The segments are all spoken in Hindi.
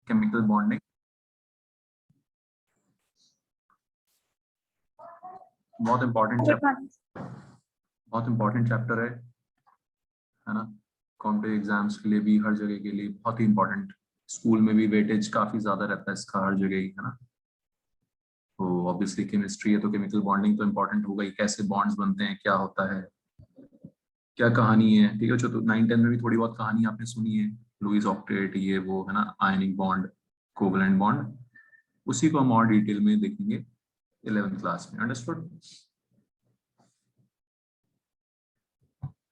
Chemical bonding. बहुत इंपॉर्टेंट चैप्टर है ना। कॉम्पिटिटिव एग्जाम्स के लिए भी, हर जगह के लिए बहुत ही इंपॉर्टेंट। स्कूल में भी वेटेज काफी ज्यादा रहता है इसका, हर जगह ही, है ना। तो ऑब्वियसली केमिस्ट्री है तो केमिकल बॉन्डिंग तो इंपॉर्टेंट होगा ही, कैसे बॉन्ड्स बनते हैं, क्या होता है, क्या कहानी है। ठीक है, जो तो 9-10 में भी थोड़ी बहुत कहानी आपने सुनी है, लुईस ऑक्टेट, ये वो, है ना, आयनिक बॉन्ड, कोवलेंट बॉन्ड, उसी को हम और डिटेल में देखेंगे 11th क्लास में। अंडरस्टूड?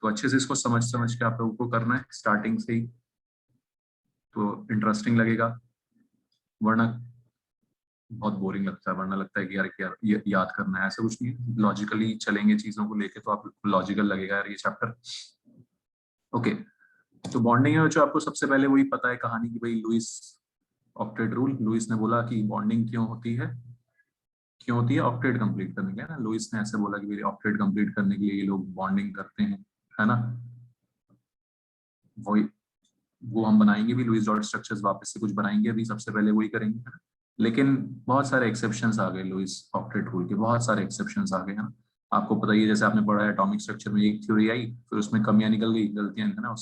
तो अच्छे से इसको समझ समझ के आप लोगों को करना है स्टार्टिंग से ही, तो इंटरेस्टिंग लगेगा। वरना बहुत बोरिंग लगता है, वरना लगता है कि यार क्या याद करना है, ऐसा कुछ नहीं है। लॉजिकली चलेंगे चीजों को लेके तो आप लॉजिकल लगेगा यार ये चैप्टर। ओके, तो बॉन्डिंग है जो आपको सबसे पहले वही पता है कहानी की भाई, लुईस ऑक्टेट रूल। लुईस ने बोला कि बॉन्डिंग क्यों होती है, ऑक्टेट कंप्लीट करने के लिए ना। लुईस ने ऐसे बोला कि भाई ऑक्टेट कंप्लीट करने के लिए ये लोग बॉन्डिंग करते हैं, है ना। वही, वो हम बनाएंगे भी, लुईस डॉट स्ट्रक्चर्स वापस से कुछ बनाएंगे अभी, सबसे पहले वही करेंगे, है ना? लेकिन बहुत सारे एक्सेप्शंस आ गए लुईस ऑक्टेट रूल के, बहुत सारे एक्सेप्शंस आ गए, है ना। आपको पता ही है, जैसे आपने पढ़ा है एटॉमिक स्ट्रक्चर में एक थ्योरी आई, फिर उसमें कमियां निकल गई, गलतियां, है ना,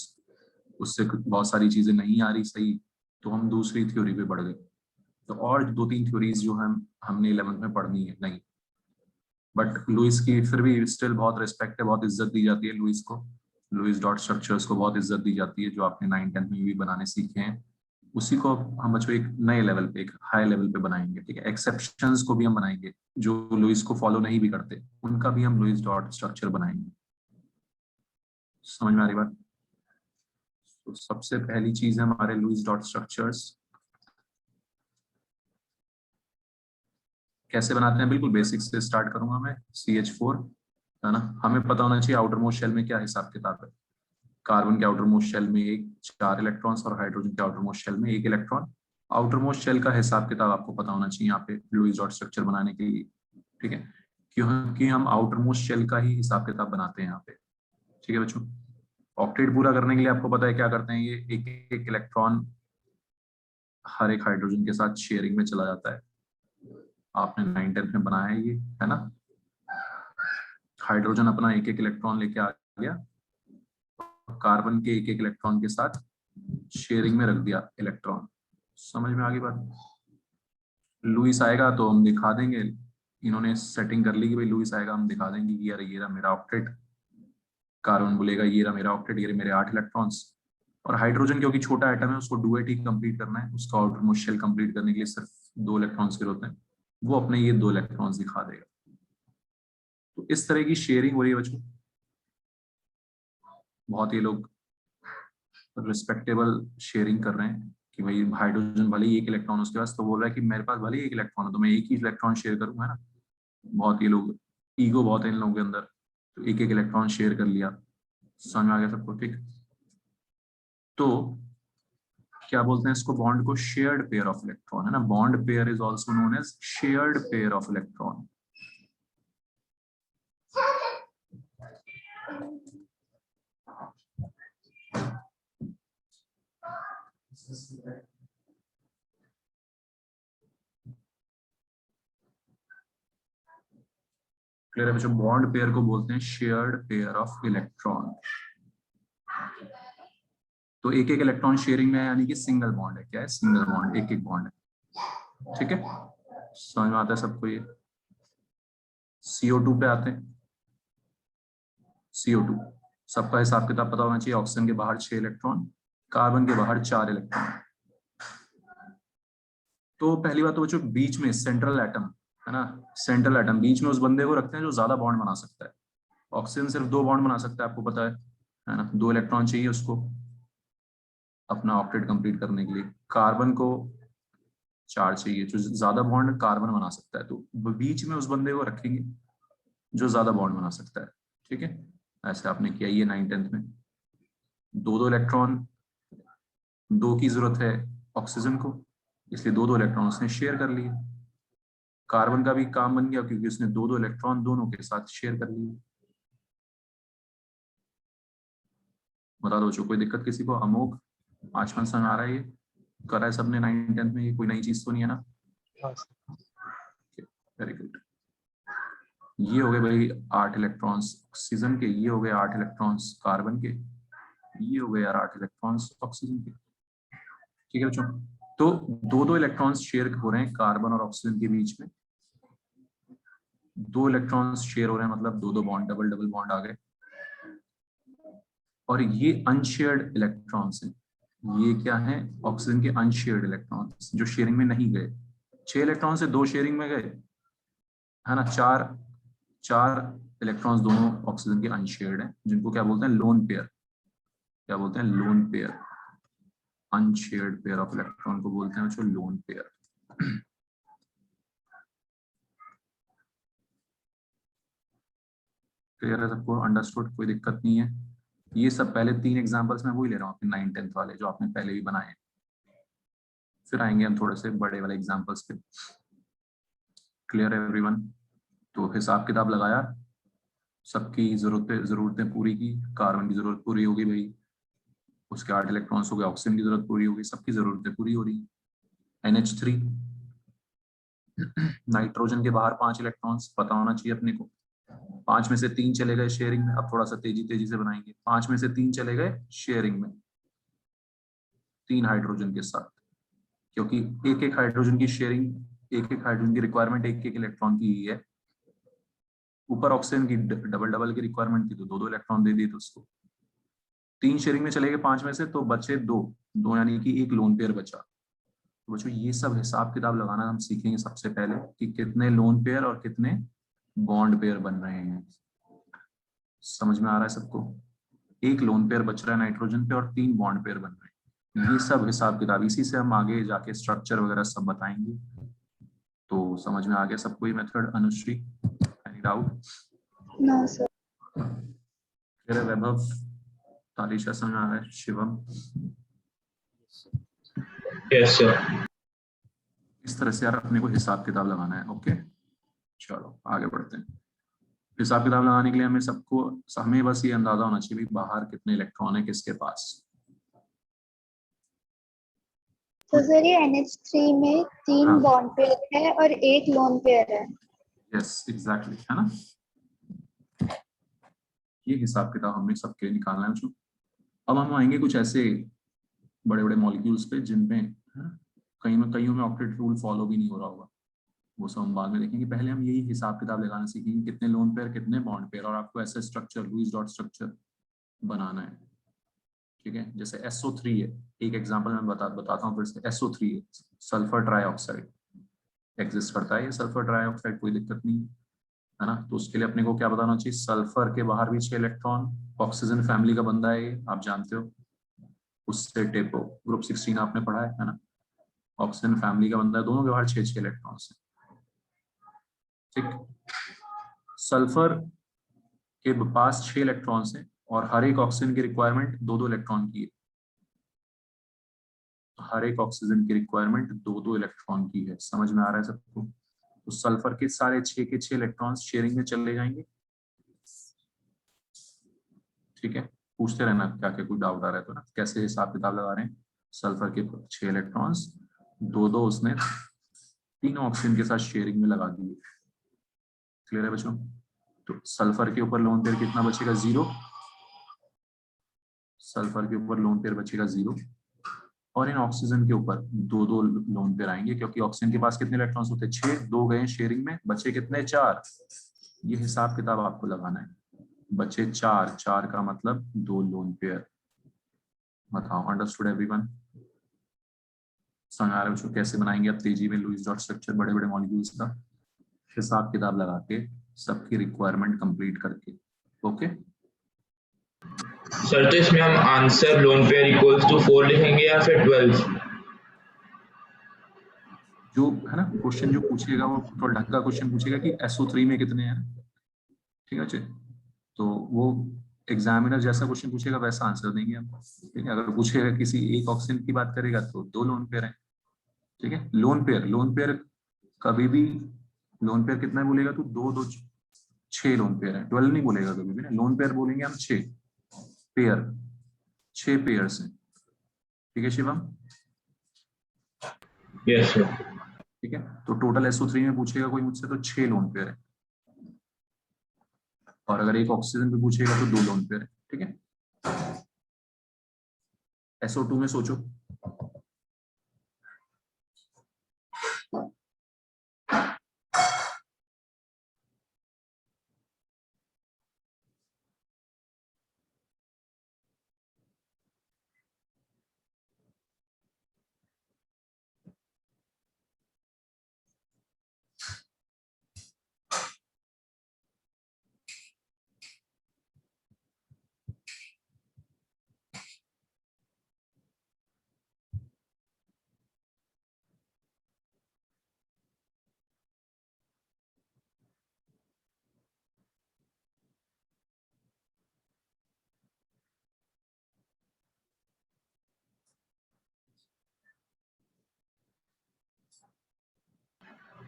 उससे बहुत सारी चीजें नहीं आ रही सही, तो हम दूसरी थ्योरी पे बढ़ गए। तो और 2-3 थ्योरीज जो हमने 11th में पढ़नी है नहीं, बट लुईस की फिर भी स्टिल बहुत रिस्पेक्ट है, बहुत इज्जत दी जाती है लुईस को। लुईस डॉट स्ट्रक्चर्स को बहुत इज्जत दी जाती है, जो आपने 9-10 में भी बनाने सीखे हैं, उसी को हम बच्चों एक नए लेवल पे, एक हाई लेवल पे बनाएंगे। ठीक है, एक्सेप्शंस को भी हम बनाएंगे, जो लुईस को फॉलो नहीं भी करते उनका भी हम लुईस डॉट स्ट्रक्चर बनाएंगे। समझ में आ रही बात? तो सबसे पहली चीज है हमारे लुईस डॉट स्ट्रक्चर्स कैसे बनाते हैं। बिल्कुल बेसिक से स्टार्ट करूंगा मैं। CH4, है ना, हमें पता होना चाहिए आउटर मोस्ट शेल में क्या हिसाब किताब है। कार्बन के आउटर मोस्ट शेल में 4 इलेक्ट्रॉन्स और हाइड्रोजन के आउटर मोस्ट शेल में 1 इलेक्ट्रॉन। आउटर मोस्ट शेल का हिसाब किताब आपको पता होना चाहिए यहाँ पे लुईस डॉट स्ट्रक्चर बनाने के लिए। ठीक है, क्योंकि हम आउटर मोस्ट शेल का ही हिसाब किताब बनाते हैं यहाँ पे। ठीक है बच्चों, ऑक्टेट पूरा करने के लिए आपको पता है क्या करते हैं, ये एक एक इलेक्ट्रॉन हर एक हाइड्रोजन के साथ शेयरिंग में चला जाता है। आपने 9-10 में बनाया है ये, है ना। हाइड्रोजन अपना एक एक इलेक्ट्रॉन लेके आ गया, कार्बन के एक एक इलेक्ट्रॉन के साथ शेयरिंग में रख दिया इलेक्ट्रॉन। समझ में आ गई बात? लुईस आएगा तो हम दिखा देंगे, इन्होंने सेटिंग कर ली कि भाई लुईस आएगा, हम दिखा देंगे कि यार ये रहा मेरा ऑक्टेट। कार्बन बोलेगा ये रहा मेरा ऑक्टेट, ये रहे मेरे 8 इलेक्ट्रॉन्स। और हाइड्रोजन क्योंकि छोटा एटम है, उसको डुएट ही कंप्लीट करना है, उसका आउटर मोस्ट शेल कंप्लीट करने के लिए सिर्फ 2 इलेक्ट्रॉन्स की जरूरत है, वो अपने ये 2 इलेक्ट्रॉन्स दिखा देगा। तो इस तरह की शेयरिंग हो रही है बच्चों। बहुत ही लोग रिस्पेक्टेबल शेयरिंग कर रहे हैं कि भाई हाइड्रोजन भले ही 1 इलेक्ट्रॉन उसके पास, तो बोल रहा है कि मेरे पास भले ही 1 इलेक्ट्रॉन है तो मैं एक ही इलेक्ट्रॉन शेयर करूंगा, है ना। बहुत ही लोग, ईगो बहुत है इन लोगों के अंदर, तो एक एक इलेक्ट्रॉन शेयर कर लिया। समझ में आ गया सबको? ठीक, तो क्या बोलते हैं इसको, बॉन्ड को शेयर्ड पेयर ऑफ इलेक्ट्रॉन, है ना। Bond pair is also known as shared pair of electron. Clear है बच्चों? बॉन्ड पेयर को बोलते हैं शेयर्ड पेयर ऑफ इलेक्ट्रॉन। तो एक एक इलेक्ट्रॉन शेयरिंग में है, यानी कि सिंगल बॉन्ड है। क्या है? सिंगल बॉन्ड, एक एक बॉन्ड है। ठीक है, समझ में आता है सबको ये? CO2 पे आते हैं। CO2 सबका हिसाब किताब पता होना चाहिए। ऑक्सीजन के बाहर 6 इलेक्ट्रॉन, कार्बन के बाहर 4 इलेक्ट्रॉन। तो पहली बात तो बच्चों, बीच में सेंट्रल एटम, है ना, सेंट्रल एटम, बीच में उस बंदे को रखते हैं जो ज्यादा बॉन्ड बना सकता है। ऑक्सीजन सिर्फ 2 बॉन्ड बना सकता है, आपको पता है ना। 2 इलेक्ट्रॉन चाहिए उसको अपना ऑक्टेट कंप्लीट करने के लिए। कार्बन को 4 चाहिए, जो ज्यादा बॉन्ड कार्बन बना सकता है, तो बीच में उस बंदे को रखेंगे जो ज्यादा बॉन्ड बना सकता है। ठीक है, ऐसे आपने किया ये 9-10 में। 2-2 इलेक्ट्रॉन, 2 की जरूरत है ऑक्सीजन को, इसलिए 2-2 इलेक्ट्रॉन उसने शेयर कर लिए। कार्बन का भी काम बन गया क्योंकि उसने 2-2 इलेक्ट्रॉन दोनों के साथ शेयर कर लिए। बता दो बच्चों, कोई दिक्कत किसी को? अमोघ, 5 समझ आ रहा है ये? करा है सबने 9th-10th में, ये कोई नई चीज तो नहीं है ना? Very good. ये हो गए भाई 8 इलेक्ट्रॉन्स ऑक्सीजन के, ये हो गए 8 इलेक्ट्रॉन्स कार्बन के, ये हो गए यार 8 इलेक्ट्रॉन्स ऑक्सीजन के। ठीक है बच्चों, तो 2-2 इलेक्ट्रॉन्स शेयर हो रहे हैं कार्बन और ऑक्सीजन के बीच में। 2 इलेक्ट्रॉन्स शेयर हो रहे हैं मतलब 2-2 बॉन्ड, डबल डबल बॉन्ड आ गए। और ये अनशेयर्ड इलेक्ट्रॉन्स हैं। ये क्या है? ऑक्सीजन के अनशेयर्ड इलेक्ट्रॉन्स जो शेयरिंग में नहीं गए। 6 इलेक्ट्रॉन से 2 शेयरिंग में गए, है ना? 4 इलेक्ट्रॉन्स दोनों ऑक्सीजन के अनशेयर्ड हैं, जिनको क्या बोलते हैं? Lone pair. क्या बोलते हैं? Lone pair. Unshared pair of electron को बोलते हैं बच्चों लोन पेयर। क्लियर है सबको? अंडरस्टूड? कोई दिक्कत नहीं है? ये सब पहले 3 एग्जांपल्स मैं वही ले रहा हूँ अपने 9th-10th वाले जो आपने पहले भी बनाए, फिर आएंगे हम थोड़े से बड़े वाले एग्जांपल्स पे। क्लियर है एवरीवन? तो हिसाब किताब लगाया, सबकी जरूरतें पूरी की। कार्बन की जरूरत पूरी होगी भाई, उसके 8 इलेक्ट्रॉन्स हो गए, ऑक्सीजन की जरूरत पूरी होगी, सबकी जरूरतें पूरी हो रही। NH3, नाइट्रोजन के बाहर 5 इलेक्ट्रॉन्स, पता होना चाहिए अपने को। 5 में से 3 चले गए शेयरिंग में। अब थोड़ा सा तेजी से बनाएंगे। 5 में से 3 चले गए शेयरिंग में 3 हाइड्रोजन के साथ, क्योंकि एक एक हाइड्रोजन की शेयरिंग, एक एक हाइड्रोजन की रिक्वायरमेंट एक एक इलेक्ट्रॉन की ही है। ऊपर ऑक्सीजन की डबल डबल की रिक्वायरमेंट थी तो 2-2 इलेक्ट्रॉन दे दिए तो उसको। 3 शेयरिंग में चले गए 5 में से, तो बचे 2 यानी कि एक लोन पेयर बचा। तो बच्चों ये सब हिसाब किताब लगाना हम सीखेंगे सबसे पहले कि कितने लोन पेयर और कितने बॉन्ड पेयर बन रहे हैं। समझ में आ रहा है सबको? एक लोन पेयर बच रहा है नाइट्रोजन पे और 3 बॉन्ड पेयर बन रहे हैं। ये सब हिसाब किताब, इसी से हम आगे जाके स्ट्रक्चर वगैरह सब बताएंगे। तो समझ में आ गया सबको ये method? Anushree, any doubt? No sir. फिर वैभव, तालिशा समझ में आ रहा है? शिवम? Yes sir. इस तरह से यार अपने को हिसाब किताब लगाना है। ओके चलो आगे बढ़ते हैं। हिसाब किताब लगाने के लिए हमें बस ये अंदाजा होना चाहिए बाहर कितने इलेक्ट्रॉन है किसके पास। तो सर ये NH3 में 3 बॉन्ड पेयर है और 1 लोन पेयर है। यस एग्जैक्टली, है ना? ये हिसाब किताब हमें सबके निकालना है बच्चों। अब हम आएंगे कुछ ऐसे बड़े बड़े मॉलिक्यूल्स पे जिनमें कईयों में ऑक्टेट रूल फॉलो भी नहीं हो रहा होगा, वो सब हम बाद में देखेंगे। पहले हम यही हिसाब किताब लगाना सीखेंगे, कितने लोन पेयर कितने बॉन्ड पेयर, और आपको ऐसे स्ट्रक्चर लुईस डॉट स्ट्रक्चर बनाना है। ठीक है, जैसे SO3 है, एक एग्जांपल मैं बताता हूँ फिर से। SO3 है, सल्फर ट्राईऑक्साइड एग्जिस्ट करता है। ये सल्फर ट्राईऑक्साइड कोई दिक्कत नहीं है ना? तो उसके लिए अपने को क्या बताना चाहिए? सल्फर के बाहर भी 6 इलेक्ट्रॉन, ऑक्सीजन फैमिली का बंदा है ये, आप जानते हो। उससे टेपो ग्रुप 16 आपने पढ़ा है ना? ऑक्सीजन फैमिली का बंदा है, दोनों के बाहर 6 इलेक्ट्रॉन्स हैं। ठीक, सल्फर के पास 6 इलेक्ट्रॉन्स हैं और हर एक ऑक्सीजन की रिक्वायरमेंट 2-2 इलेक्ट्रॉन की है। हर एक ऑक्सीजन की रिक्वायरमेंट 2-2 इलेक्ट्रॉन की है। समझ में आ रहा है सबको? तो सल्फर के सारे 6 के 6 इलेक्ट्रॉन्स शेयरिंग में चले जाएंगे। ठीक है, पूछते रहना क्या क्या कोई डाउट आ रहा है तो ना, कैसे हिसाब किताब लगा रहे हैं। सल्फर के 6 इलेक्ट्रॉन्स 2-2 उसने तीनों ऑक्सीजन के साथ शेयरिंग में लगा दिए। क्लियर है बच्चों? तो सल्फर के ऊपर लोन पेयर कितना बचेगा? 0। सल्फर के ऊपर लोन पेयर बचेगा 0 और इन ऑक्सीजन के ऊपर 2-2 लोन पेयर आएंगे, क्योंकि ऑक्सीजन के पास कितने इलेक्ट्रॉन्स होते हैं? 6, 2 गए शेयरिंग में, बचे कितने? 4। ये हिसाब किताब आपको लगाना है। बचे 4, 4 का मतलब 2 लोन पेयर। बताओ अंडरस्टूड एवरीवन? समझ आ रहा है बच्चों कैसे बनाएंगे अब तेजी में लुईस डॉट स्ट्रक्चर बड़े बड़े मॉलिक्यूल्स का हिसाब किताब लगा के, सबकी रिक्वायरमेंट कंप्लीट करके। ओके सर तो इसमें हम answer lone pair equals to 4 लिखेंगे या फिर 12? जो है ना क्वेश्चन जो पूछेगा वो थोड़ा ढंग का क्वेश्चन पूछेगा कि SO3 में कितने हैं। ठीक है जी, तो वो एग्जामिनर जैसा क्वेश्चन पूछेगा वैसा आंसर देंगे हम। ठीक है, अगर पूछेगा किसी एक ऑक्सीजन की बात करेगा तो 2 लोन पेयर हैं। ठीक है, लोन पेयर कभी भी, लोन पेयर कितना बोलेगा तो 2-2 6 लोन पेयर है, 12 नहीं बोलेगा कभी भी ना। लोन पेयर बोलेंगे हम 6 पेयर, 6 पेयर्स हैं। ठीक है शिवम? Yes sir. ठीक है, तो टोटल SO3 में पूछेगा कोई मुझसे तो 6 लोन पेयर है, और अगर एक ऑक्सीजन पे पूछेगा तो 2 लोन पेयर है। ठीक है, SO2 में सोचो।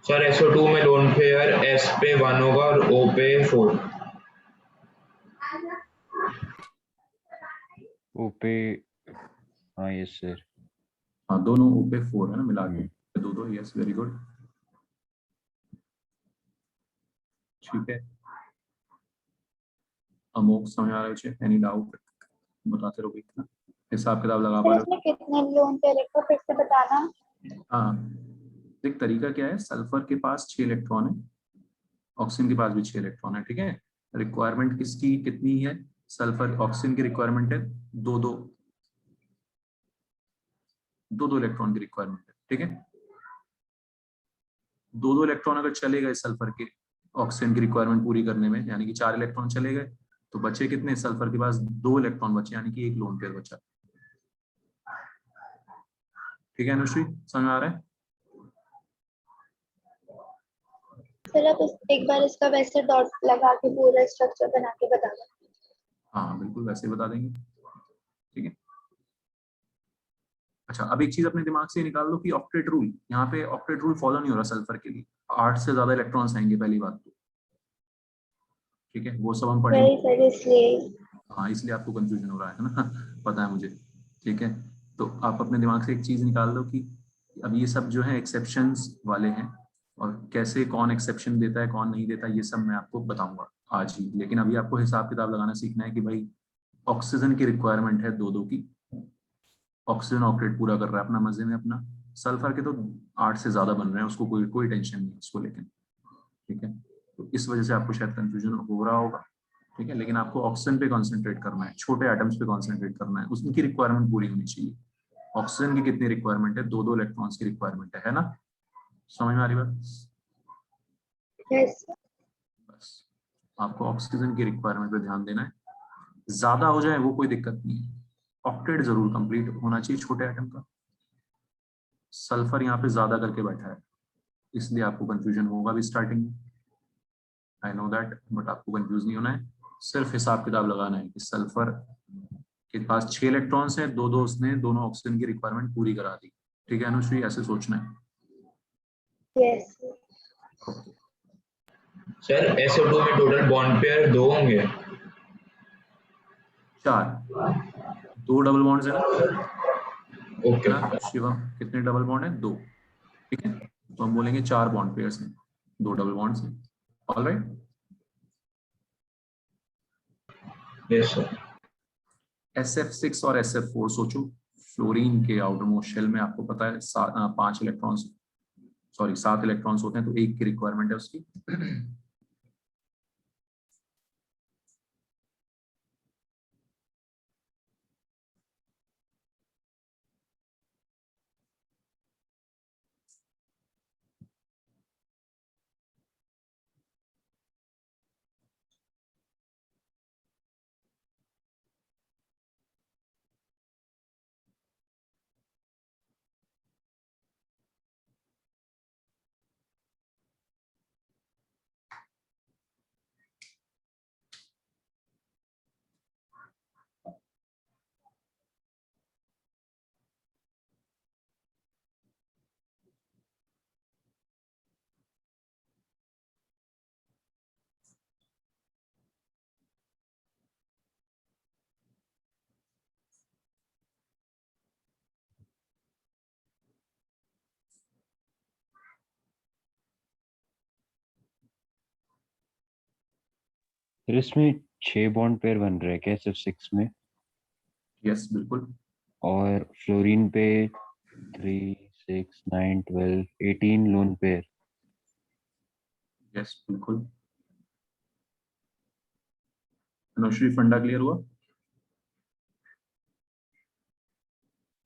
सर SO2 में लोन पेयर S पे 1 होगा और O पे 4। ओ पे, हाँ यस सर। हाँ, दोनों OP4 है ना, मिला के हम्म। दो दो। Yes, very good. ठीक है, अमोक समझ आ रहा है? एनी डाउट बताते रहो, ना हिसाब किताब लगा पा सर रहे इसमें कितने लोन पेयर है फिर से बताना। हो? हाँ, एक तरीका क्या है, सल्फर के पास 6 इलेक्ट्रॉन है, ऑक्सीजन के पास भी 6 इलेक्ट्रॉन है। ठीक है, रिक्वायरमेंट किसकी कितनी है? सल्फर ऑक्सीजन की रिक्वायरमेंट है दो दो, दो दो इलेक्ट्रॉन की रिक्वायरमेंट है। ठीक है, दो दो इलेक्ट्रॉन अगर चले गए सल्फर के ऑक्सीजन की रिक्वायरमेंट पूरी करने में, यानी कि 4 इलेक्ट्रॉन चले गए, तो बचे कितने? सल्फर के पास 2 इलेक्ट्रॉन बचे, यानी कि एक लोन पेयर बचा। ठीक है अनुश्री, समझ आ रहा है? सर आप एक बार इसका वैसे डॉट लगा के पूरा स्ट्रक्चर बना के बता दो। हाँ बिल्कुल, वैसे ही बता देंगे। ठीक है, अच्छा अब एक चीज अपने दिमाग से निकाल दो कि ऑक्टेट रूल, यहाँ पे ऑक्टेट रूल फॉलो नहीं हो रहा सल्फर के लिए, 8 से ज्यादा इलेक्ट्रॉन्स आएंगे पहली बात तो। ठीक है, वो सब हम पढ़ेंगे। वही सर इसलिए। हाँ, इसलिए आपको कंफ्यूजन हो रहा है ना पता है मुझे। ठीक है, तो आप अपने दिमाग से एक चीज निकाल दो कि अब ये सब जो है एक्सेप्शंस वाले हैं, और कैसे कौन एक्सेप्शन देता है कौन नहीं देता, ये सब मैं आपको बताऊंगा आज ही। लेकिन अभी आपको हिसाब किताब लगाना सीखना है कि भाई ऑक्सीजन की रिक्वायरमेंट है दो दो की, ऑक्सीजन ऑक्टेट पूरा कर रहा है अपना मजे में अपना, सल्फर के तो 8 से ज्यादा बन रहे हैं, उसको कोई कोई टेंशन नहीं है उसको लेकिन। ठीक है, तो इस वजह से आपको शायद कंफ्यूजन हो रहा होगा। ठीक है, लेकिन आपको ऑक्सीजन पे कंसंट्रेट करना है, छोटे एटम्स पे कंसंट्रेट करना है, उसकी रिक्वायरमेंट पूरी होनी चाहिए। ऑक्सीजन की कितनी रिक्वायरमेंट है? दो दो इलेक्ट्रॉन्स की रिक्वायरमेंट है ना? समझ में आ रही बात? यस। बस आपको ऑक्सीजन की रिक्वायरमेंट पे ध्यान देना है, ज्यादा हो जाए वो कोई दिक्कत नहीं है, ऑक्टेट जरूर कंप्लीट होना चाहिए छोटे एटम का। सल्फर यहाँ पे ज्यादा करके बैठा है, इसलिए आपको कंफ्यूजन होगा भी स्टार्टिंग में, आई नो दैट, बट आपको कंफ्यूज नहीं होना है। सिर्फ हिसाब किताब लगाना है कि सल्फर के पास 6 इलेक्ट्रॉन्स हैं, दो दो उसने दोनों ऑक्सीजन की रिक्वायरमेंट पूरी करा दी। ठीक है अनुश्री, ऐसे सोचना है। यस। ओके, सर SO2 में टोटल बॉन्ड पेयर 2 होंगे। 4, 2 डबल बॉन्ड्स है ना? है ओके। ना शिवम, कितने डबल बॉन्ड है? 2। ठीक है, तो हम बोलेंगे 4 बॉन्ड पेयर्स हैं, 2 डबल बॉन्ड्स हैं। Alright, yes sir. SF6 और SF4 सोचो, फ्लोरीन के आउटर मोस्ट शेल में आपको पता है 5 इलेक्ट्रॉन्स, सॉरी 7 इलेक्ट्रॉन्स होते हैं, तो एक की रिक्वायरमेंट है उसकी। फिर इसमें 6 बॉन्ड पेयर बन रहे हैं क्या सिर्फ 6 में? यस बिल्कुल। और फ्लोरीन पे 3, 6, 9, 12, 18 लोन पेयर। यस बिल्कुल। अनुश्री फंडा क्लियर हुआ?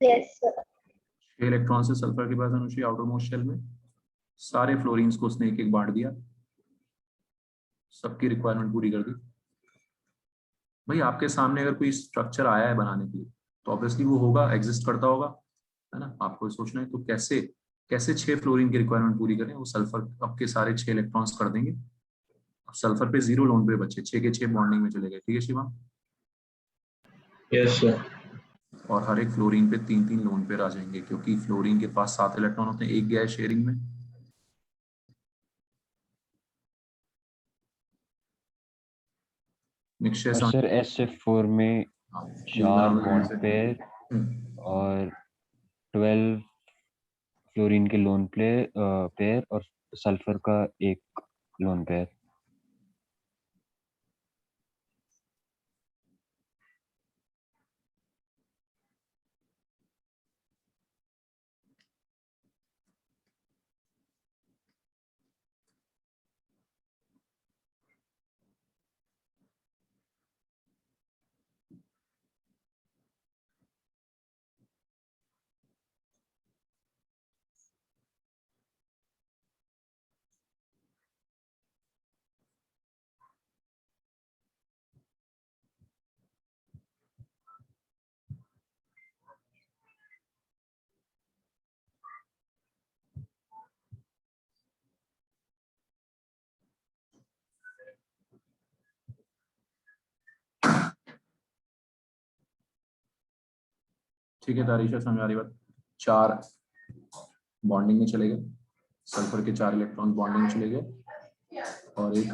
Yes sir. 6 इलेक्ट्रॉन से सल्फर के पास अनुश्री आउटर मोस्ट शेल में, सारे फ्लोरीन्स को उसने एक एक बांट दिया, सबकी रिक्वायरमेंट पूरी कर दी। भाई आपके सामने अगर कोई स्ट्रक्चर आया है बनाने के लिए तो ऑब्वियसली वो होगा, एग्जिस्ट करता होगा, है ना। आपको सोचना है तो कैसे कैसे 6 फ्लोरीन की रिक्वायरमेंट पूरी करें। वो सल्फर आपके सारे 6 इलेक्ट्रॉन्स कर देंगे। अब सल्फर पे 0 लोन पे बचे, 6 के 6 बॉन्डिंग में चले गए। ठीक है शिवा? Yes sir. और हर एक फ्लोरीन पे 3-3 लोन पेयर आ जाएंगे, क्योंकि फ्लोरीन के पास 7 इलेक्ट्रॉन होते हैं, एक गया है शेयरिंग में। मिक्सचर और सर SF4 में 4 बॉन्ड पेयर और 12 फ्लोरीन के लोन पेयर और सल्फर का एक लोन पेयर। ठीक है तारीशा, समझ आ रही बात? 4 बॉन्डिंग में चले गए, सल्फर के 4 इलेक्ट्रॉन बॉन्डिंग में चले गए और एक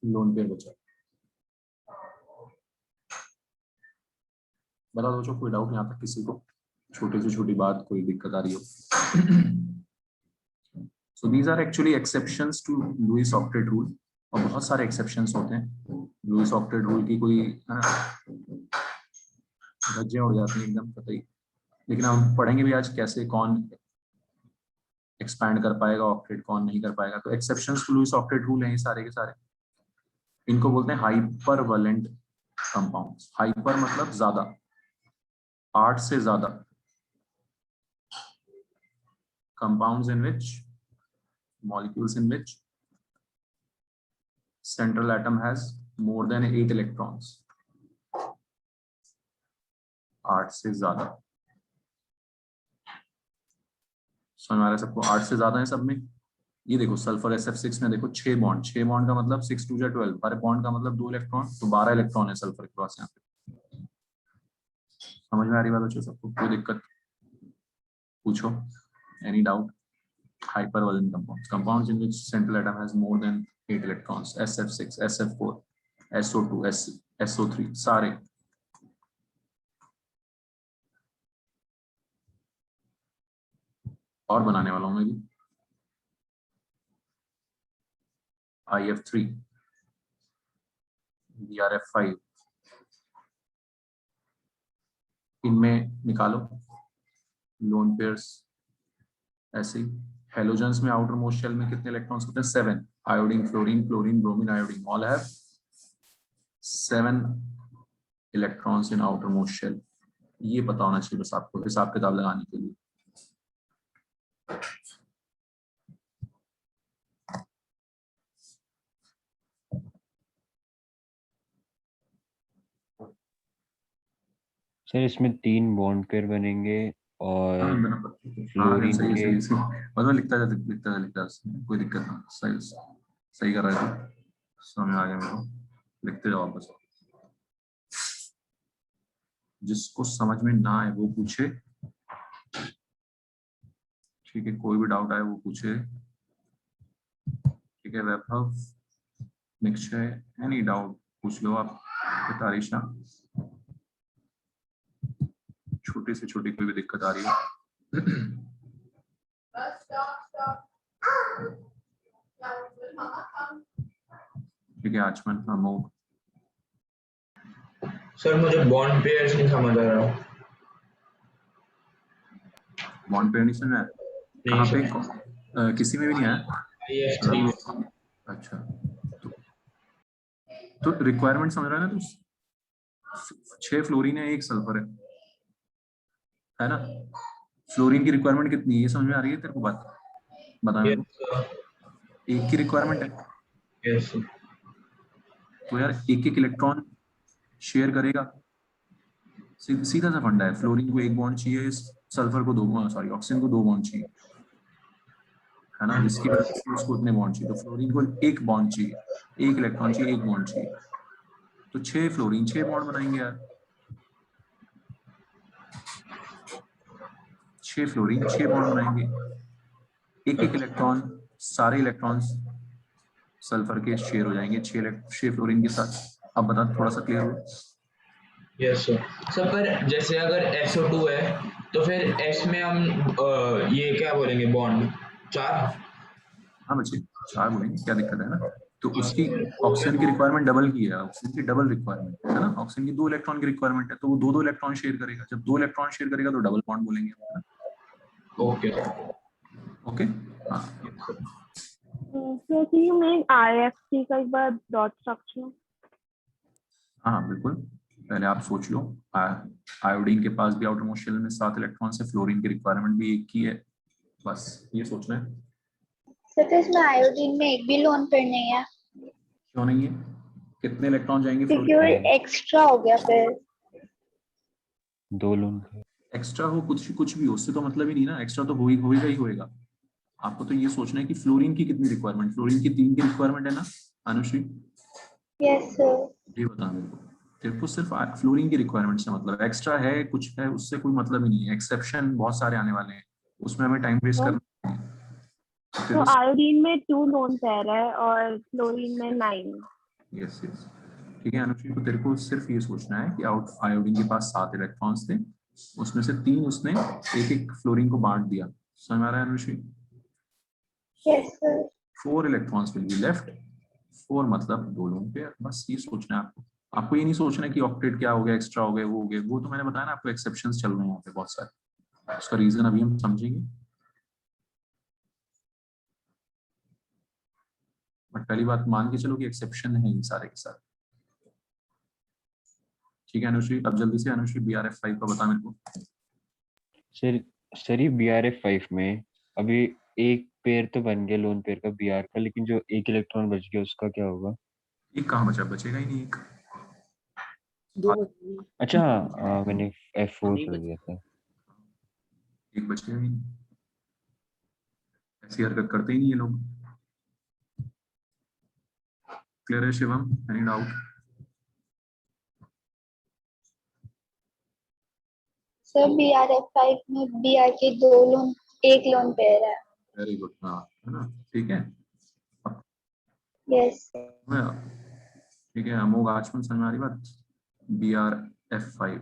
लोन पेयर बचा। बता दो जो कोई डाउट यहाँ तक किसी को, छोटी से छोटी बात कोई दिक्कत आ रही हो। So these are actually exceptions to Lewis octet rule. और बहुत सारे एक्सेप्शंस होते हैं लुईस ऑक्टेट रूल की, कोई है ना धज्जियां उड़ जाती हैं एकदम पता ही। लेकिन हम पढ़ेंगे भी आज कैसे कौन एक्सपैंड कर पाएगा ऑक्टेट, कौन नहीं कर पाएगा। तो exceptions to Lewis octet rule हैं ये सारे के सारे। इनको बोलते हैं हाइपर वैलेंट कंपाउंड्स। हाइपर मतलब ज्यादा, 8 से ज्यादा। Compounds in which, molecules in which central atom has more than 8 electrons, 8 से ज्यादा। समझ आ रहा है सबको? 8 से ज्यादा है सब में। ये देखो सल्फर SF6 में देखो 6 बॉन्ड, 6 बॉन्ड का मतलब 6 2 12, हर बॉन्ड का मतलब 2 इलेक्ट्रॉन, तो 12 इलेक्ट्रॉन है सल्फर के पास यहाँ पे। समझ में आ रही बात बच्चों सबको? कोई दिक्कत पूछो, any doubt? Hypervalent compounds, compounds in which central atom has more than 8 electrons, SF6, SF4, SO2, SO3 सारे। और बनाने वाला हूं मैं भी IF3, BRF5, इनमें निकालो लोन पेयर्स ऐसे ही। हेलोजेंस में आउटर मोस्ट शेल में कितने इलेक्ट्रॉन्स होते हैं? 7। Iodine, fluorine, chlorine, bromine, iodine all have 7 electrons in outer most shell. ये पता होना चाहिए बस आपको हिसाब किताब लगाने के लिए। सर इसमें 3 बॉन्ड पेयर बनेंगे और हाँ फ्लोरीन सही है के सही है सही है। बस मैं लिखता है, कोई दिक्कत नहीं। सही सही कर रहा है, समझ आ गया मेरे को। लिखते जाओ बस, जिसको समझ में ना आए वो पूछे। ठीक है, कोई भी डाउट आए वो पूछे। ठीक है वैभव, निक्षय, एनी डाउट पूछ लो आप। तारीशा, छोटी से छोटी कोई भी दिक्कत आ रही है? ठीक है आचमन, अमोघ, सर मुझे बॉन्ड पेयर्स नहीं समझ आ रहा। बॉन्ड पेयर नहीं समझ में आया? नहीं कहाँ पे? सर, किसी में भी नहीं आया? IS3 में। अच्छा, तो रिक्वायरमेंट समझ रहा है ना तू? 6 फ्लोरीन है, 1 सल्फर है ना? फ्लोरीन की रिक्वायरमेंट कितनी है ये समझ में आ रही है तेरे को? बात बता मेरे यस को। सर, 1 की रिक्वायरमेंट है, यस सर। तो यार 1 इलेक्ट्रॉन शेयर करेगा। सीधा सा फंडा है, फ्लोरीन को 1 बॉन्ड चाहिए, सल्फर को 2, सॉरी ऑक्सीजन को 2 बॉन्ड चाहिए, है ना? जिसकी वजह से उसको उतने बॉन्ड चाहिए, तो फ्लोरीन को 1 बॉन्ड चाहिए, 1 इलेक्ट्रॉन चाहिए, 1 बॉन्ड चाहिए, तो 6 फ्लोरीन 6 बॉन्ड बनाएंगे यार। 6 फ्लोरीन 6 बॉन्ड बनाएंगे, एक इलेक्ट्रॉन, सारे इलेक्ट्रॉन्स सल्फर के शेयर हो जाएंगे 6 फ्लोरीन के साथ। अब बता, थोड़ा सा क्लियर हो? Yes sir. सर पर जैसे अगर SO2 है तो फिर S में हम ये क्या बोलेंगे, बॉन्ड 4। हाँ बच्चे, 4 बोलेंगे, क्या दिक्कत है ना? तो उसकी ऑक्सीजन की रिक्वायरमेंट डबल की है, ऑक्सीजन की डबल रिक्वायरमेंट है ना? ऑक्सीजन की 2 इलेक्ट्रॉन की रिक्वायरमेंट है, तो वो 2 इलेक्ट्रॉन शेयर करेगा। जब 2 इलेक्ट्रॉन शेयर करेगा तो डबल बॉन्ड बोलेंगे, है ना? ओके ओके, हाँ। So can you make IFC का एक बार डॉट स्ट्रक्चर? हाँ बिल्कुल, पहले आप सोच लो। आयोडीन के पास भी आउटर मोस्ट शेल में 7 इलेक्ट्रॉन से, फ्लोरीन की रिक्वायरमेंट भी 1 की है, बस ये सोचना है। सर तो इसमें आयोडीन में एक भी लोन पेयर नहीं है, क्यों नहीं है? कितने इलेक्ट्रॉन जाएंगे क्योंकि वो फ्लोरीन? एक्स्ट्रा हो गया फिर। 2 लोन। एक्स्ट्रा हो, कुछ भी हो, उससे तो मतलब ही नहीं ना, एक्स्ट्रा तो होएगा ही होएगा। आपको तो ये सोचना है कि फ्लोरीन की कितनी रिक्वायरमेंट, फ्लोरीन की 3 की रिक्वायरमेंट है ना अनुश्री? Yes sir. ये बता मेरे को, तेरे को सिर्फ फ्लोरीन की रिक्वायरमेंट से मतलब, एक्स्ट्रा है कुछ है उससे कोई मतलब ही नहीं है। एक्सेप्शन बहुत सारे आने वाले हैं, उसमें हमें टाइम वेस्ट करना नहीं है। तेरे तो को आयोडीन में 2 लोन पेयर है और फ्लोरीन में 9। यस यस, ठीक है अनुश्री, तो तेरे को सिर्फ ये सोचना है कि आयोडीन के पास 7 इलेक्ट्रॉन्स थे, उसमें से 3 उसने एक फ्लोरीन को बांट दिया। समझ आ रहा है Anushree? Yes sir. 4 electrons will be left, 4 मतलब 2 लोन पेयर, बस ये सोचना है आपको। आपको ये नहीं सोचना है कि ऑक्टेट क्या हो गया, एक्स्ट्रा हो गए, वो हो गए, वो तो मैंने बताया ना आपको, एक्सेप्शंस चल रहे हैं यहाँ पे बहुत सारे, उसका रीजन अभी हम समझेंगे। बट पहली बात मान के चलो कि एक्सेप्शन है ये सारे के सारे। ठीक है अनुश्री, अब जल्दी से अनुश्री BRF5 का बता मेरे को। सर ये BRF5 में अभी एक पेयर तो बन गया लोन पेयर का BR का, लेकिन जो 1 इलेक्ट्रॉन बच गया उसका क्या होगा? एक कहाँ बचा? बचेगा ही नहीं एक। अच्छा, मैंने F4 कर दिया था। एक बचेगा ही नहीं, ऐसी हरकत करते ही नहीं ये लोग। क्लियर है Shivam? Any doubt? Sir BRF5 में BR के 2 लोन, 1 लोन पेयर है। वेरी गुड, हाँ है ना, ठीक है। यस। ठीक है अमोघ, आचमन समझ में आ रही बात? BRF5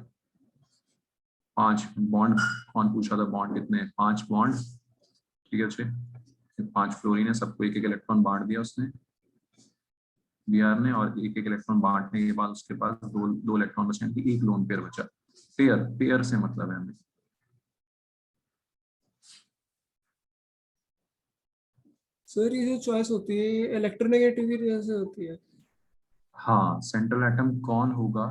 5 बॉन्ड, कौन पूछा था बॉन्ड कितने? 5 बॉन्ड, ठीक है अच्छे, 5 फ्लोरीन है, सबको 1 इलेक्ट्रॉन बांट दिया उसने बीआर ने, और 1 इलेक्ट्रॉन बांटने के बाद उसके पास 2 इलेक्ट्रॉन बचे, यानी 1 लोन पेयर बचा। पेयर, पेयर से मतलब है हमें। सर ये जो चॉइस होती है इलेक्ट्रोनेगेटिव की वजह से होती है, हाँ, सेंट्रल एटम कौन होगा,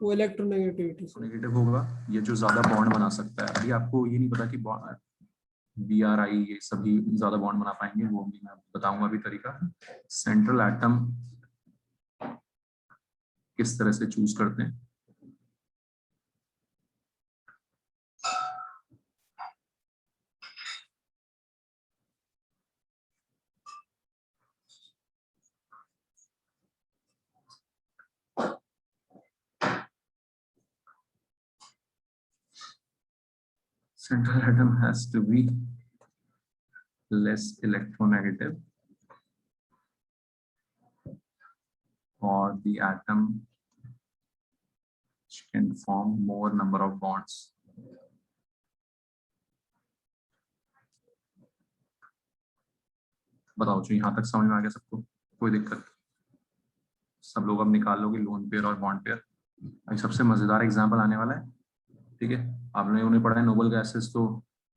वो इलेक्ट्रोनेगेटिविटी से। नेगेटिव होगा, ये जो ज्यादा बॉन्ड बना सकता है। अभी आपको ये नहीं पता कि BRI ये सभी ज्यादा बॉन्ड बना पाएंगे, वो भी मैं बताऊंगा अभी तरीका। सेंट्रल एटम किस तरह से चूज करते हैं। Central atom has to be less electronegative, or the atom can form more number of bonds. बताओ जो यहाँ तक समझ में आ गया सबको? कोई दिक्कत? सब लोग अब निकाल लोगे लोन पेयर और बॉन्ड पेयर? अभी सबसे मजेदार एग्जांपल आने वाला है, ठीक है। आपने उन्हें पढ़ा है नोबल गैसेस तो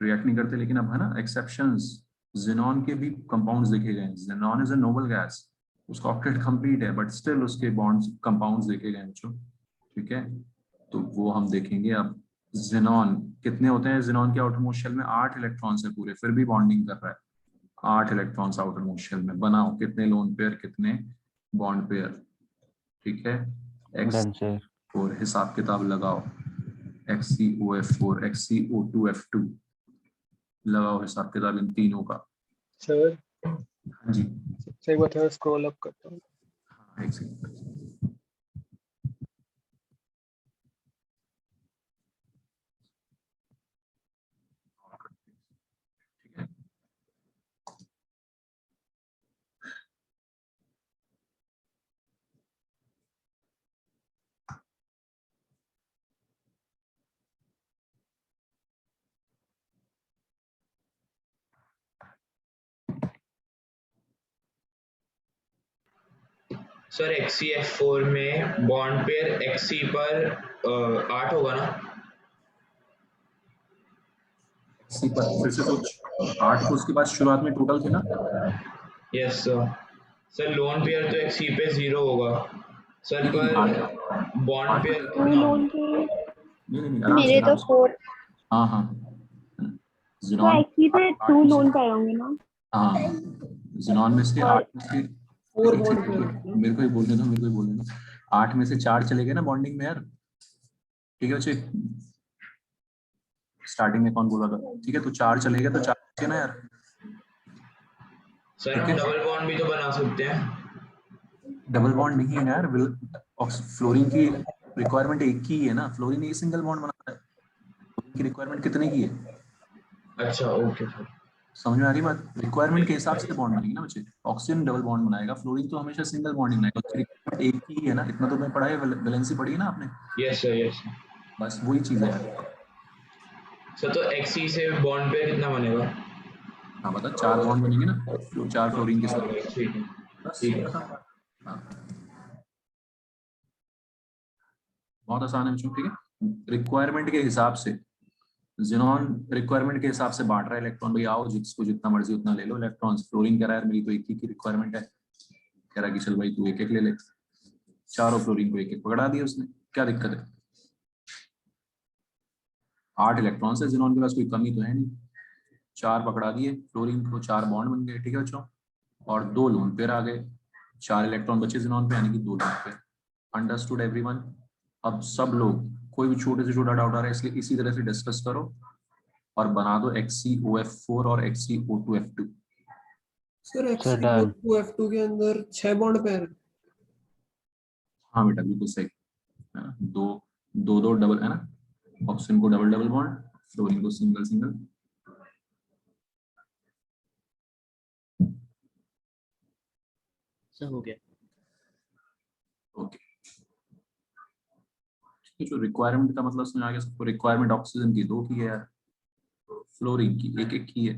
रिएक्ट नहीं करते, लेकिन अब है ना एक्सेप्शंस, जिनॉन के भी कंपाउंड्स देखे गए। Xenon is a noble gas, उसका ऑक्टेट कंप्लीट है बट स्टिल उसके बॉन्ड्स कंपाउंड्स देखे गए बच्चों, ठीक है। तो वो हम देखेंगे अब। जिनॉन कितने होते हैं, जिनॉन के आउटर मोस्ट शेल में 8 इलेक्ट्रॉन्स है पूरे, फिर भी बॉन्डिंग कर रहा है। 8 इलेक्ट्रॉन्स आउटर मोस्ट शेल में, बनाओ कितने लोन पेयर कितने बॉन्ड पेयर, ठीक है। X done sir. और हिसाब किताब लगाओ, XCOF4 XCO2F2, लगाओ हिसाब किताब इन तीनों का। सर हाँ जी, एक बार थोड़ा स्क्रॉल अप करता हूँ। हाँ, एक सेकंड। ठीक है, सर XCF4 में बॉन्ड पेयर XC पर 8 होगा ना? XC पर फिर से सोच, 8 तो उसके बाद शुरुआत में टोटल थे ना। Yes sir. Sir lone pair तो XC पे 0 होगा सर, नहीं नहीं, पर बॉन्ड पेयर टू कितना लोन होगा? के नहीं नहीं, आराम से मेरे तो आराम से। 4। हाँ हाँ, तो जिनॉन एक्सी पे 8 टू में से, लोन पे होंगे ना। हाँ जिनॉन में से 8 और में से, 4 एक बॉन्ड सेकंड, पेयर। मेरे को ही बोलने दो, मेरे को ही बोलने दो। 8 में से 4 चले गए ना बॉन्डिंग में यार, ठीक है बच्चे। स्टार्टिंग में कौन बोला था, ठीक है, तो 4 चले गए तो 4 बचे ना यार, सर ठीक हम है। डबल बॉन्ड भी तो बना सकते हैं। डबल बॉन्ड नहीं है ना यार, फ्लोरीन की रिक्वायरमेंट एक की है ना, फ्लोरीन एक सिंगल बॉन्ड बनाता है, फ्लोरीन की रिक्वायरमेंट कितने की है, अच्छा ओके सर। समझ में आ रही बात। रिक्वायरमेंट के हिसाब से बॉन्ड बनेगी ना बच्चे, ऑक्सीजन डबल बॉन्ड बनाएगा, फ्लोरीन तो हमेशा सिंगल बॉन्ड ही बनाएगा, उसकी रिक्वायरमेंट एक ही है ना, इतना तो मैं पढ़ा है, वैलेंसी पढ़ी है ना आपने, यस सर यस सर। बस वही चीज है यार। सर तो XC से बॉन्ड पेयर कितना बनेगा? हाँ बता, 4 बॉन्ड बनेंगे ना, 4 हाँ फ्लोरीन के साथ, ओके ठीक है। बस ठीक है। खत्म बात। हाँ, बहुत आसान है बच्चों, ठीक है। रिक्वायरमेंट के हिसाब से, जिनॉन रिक्वायरमेंट के हिसाब से बांट रहा है इलेक्ट्रॉन, भाई आओ जिसको जितना मर्जी उतना ले लो इलेक्ट्रॉन्स। फ्लोरीन कह रहा है मेरी तो एक ही की रिक्वायरमेंट है, कह रहा है कि चल भाई तू एक एक ले ले, चारों फ्लोरीन को एक एक पकड़ा दिया उसने, क्या दिक्कत है। 8 इलेक्ट्रॉन्स है जिनॉन के पास, कोई कमी तो है नहीं, 4 पकड़ा दिए फ्लोरीन को, 4 बॉन्ड बन गए, ठीक है बच्चों। और 2 लोन पेयर आ गए, 4 इलेक्ट्रॉन बचे जिनॉन पे, यानी कि 2 लोन पेयर। Understood everyone. अब सब लोग, कोई भी छोटे से छोटा डाउट आ रहा है इसलिए इसी तरह से डिस्कस करो और बना दो XCOF4 और XCO2F2। Sir sir done. XCO2F2 के अंदर 6 बॉन्ड पेयर। हाँ बेटा बिल्कुल सही है ना, दो दो दो डबल है ना, ऑक्सीजन को डबल डबल बॉन्ड, फ्लोरीन को सिंगल सिंगल। सब हो गया। ओके, जो रिक्वायरमेंट का मतलब समझ आ गया सबको, रिक्वायरमेंट ऑक्सीजन की 2 की है यार, फ्लोरीन की एक एक की है,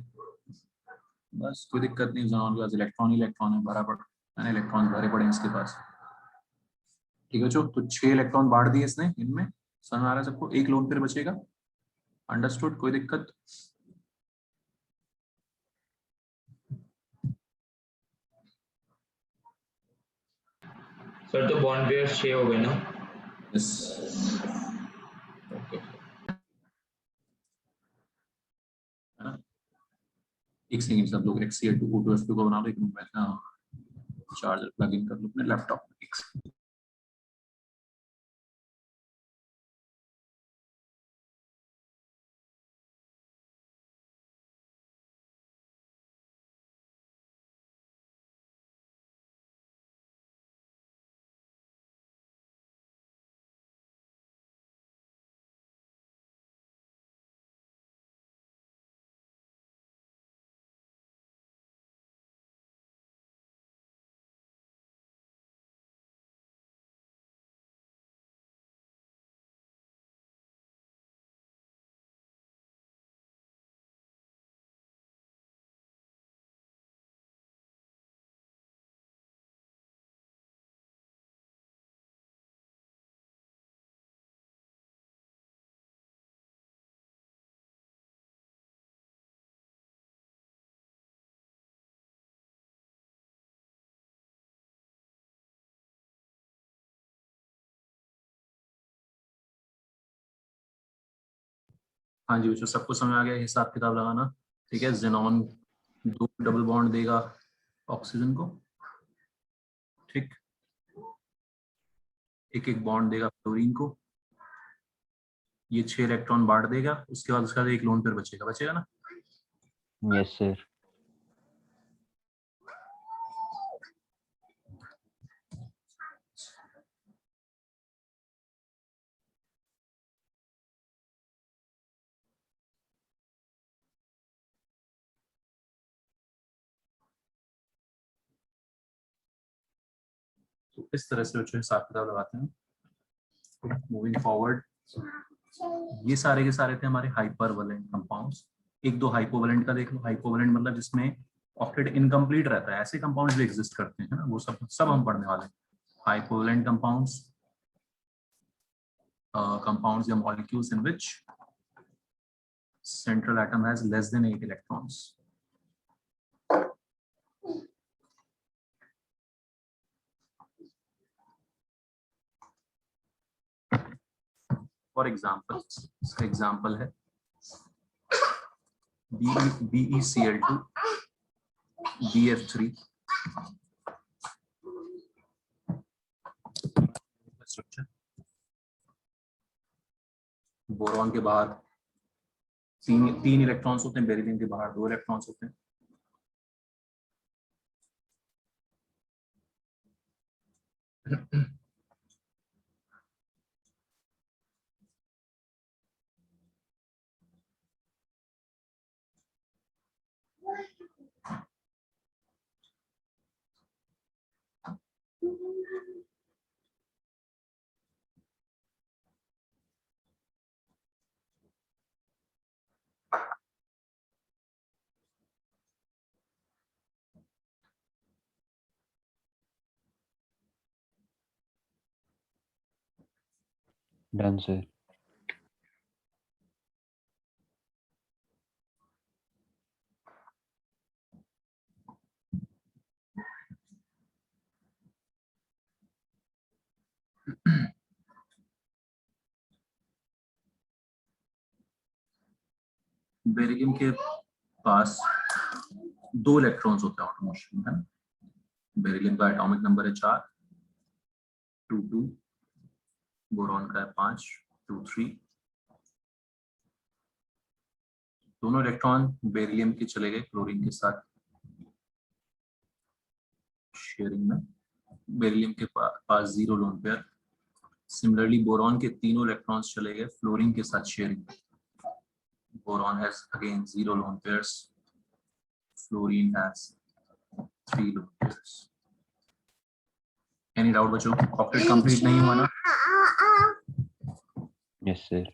बस कोई दिक्कत नहीं। ज़ोन के पास इलेक्ट्रॉन ही इलेक्ट्रॉन है, भरा पड़ा है, इलेक्ट्रॉन भरे पड़े हैं इसके पास, ठीक है। जो तो 6 इलेक्ट्रॉन बांट दिए इसने इनमें, समझ आ रहा है सबको, एक लोन पेयर बचेगा। अंडरस्टूड, कोई दिक्कत। सर तो बॉन्ड पेयर 6 हो गए ना? Yes, okay. है ना। एक सेकंड, सब लोग XCO2F2 को बना लो, एक मिनट में चार्जर प्लग इन कर लो अपने लैपटॉप में। हाँ जी बच्चों, सबको समझ आ गया हिसाब किताब लगाना। ठीक है, जेनॉन 2 डबल बॉन्ड देगा ऑक्सीजन को, ठीक, एक एक बॉन्ड देगा फ्लोरीन को, ये 6 इलेक्ट्रॉन बांट देगा, उसके बाद उसका एक लोन पेयर बचेगा ना। Yes sir. तो इस तरह से बच्चों हिसाब किताब लगाते हैं। मूविंग फॉरवर्ड, ये सारे के सारे थे हमारे हाइपरवैलेंट कंपाउंड्स। एक दो हाइपोवैलेंट का देख लो। हाइपोवैलेंट मतलब जिसमें ऑक्टेट इनकम्प्लीट रहता है, ऐसे कंपाउंड्स भी एग्जिस्ट करते हैं ना, वो सब हम पढ़ने वाले हैं। हाइपोवैलेंट कंपाउंड्स, compounds या molecules in which central atom has less than 8 electrons. For example, इसका example है BeCl2, BF3 स्ट्रक्चर। बोरॉन के बाहर तीन इलेक्ट्रॉन्स होते हैं, बेरिलियम के बाहर 2 इलेक्ट्रॉन्स होते हैं। Done sir. बेरिलियम के पास 2 इलेक्ट्रॉन्स होते हैं आउटर मोशन में। बेरिलियम का एटॉमिक नंबर है 4, 2 2। बोरॉन का है 5, 2 3। दोनों इलेक्ट्रॉन बेरिलियम के चले गए क्लोरीन के साथ शेयरिंग में। बेरिलियम के पास 0 लोन पेयर। सिमिलरली बोरॉन के तीनों इलेक्ट्रॉन्स चले गए फ्लोरीन के साथ sharing. Boron has again 0 lone pairs, fluorine has 3 lone pairs. Any doubt बच्चों? ऑक्टेट कंप्लीट नहीं हुआ ना? Yes sir.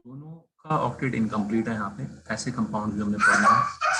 दोनों का ऑक्टेट इनकम्प्लीट है यहाँ पे, ऐसे कंपाउंड जो हमने पढ़ना है।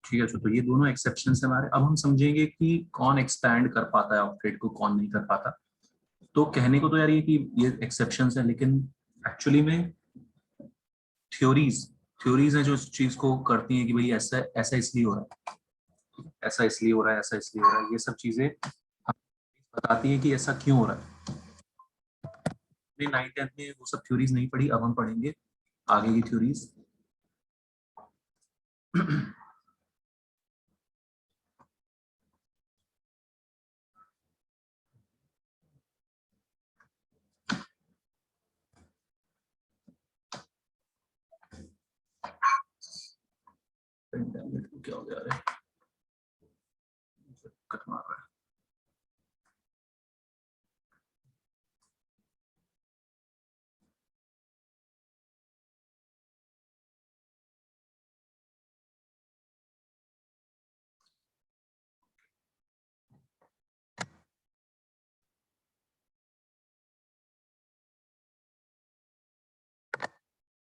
ठीक है, तो ये दोनों एक्सेप्शन है हमारे। अब हम समझेंगे कि कौन एक्सपैंड कर पाता है ऑक्टेट को, कौन नहीं कर पाता। तो कहने को तो यार ये एक्सेप्शन है, लेकिन एक्चुअली में थ्योरीज हैं जो इस चीज को करती हैं कि भाई ऐसा ऐसा इसलिए हो रहा है, ऐसा इसलिए हो रहा है, ऐसा इसलिए हो रहा है। ये सब चीजें बताती हैं कि ऐसा क्यों हो रहा है। हमने 9th 10th में वो सब थ्योरीज नहीं पढ़ी, अब हम पढ़ेंगे आगे की थ्योरीज। क्या हो गया? कट मार रहा है।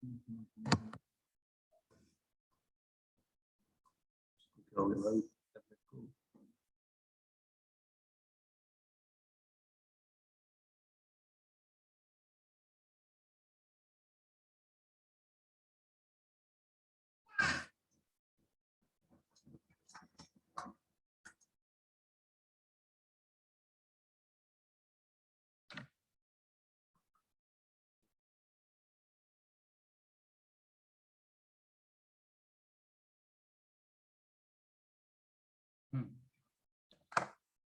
क्या हो गया भाई?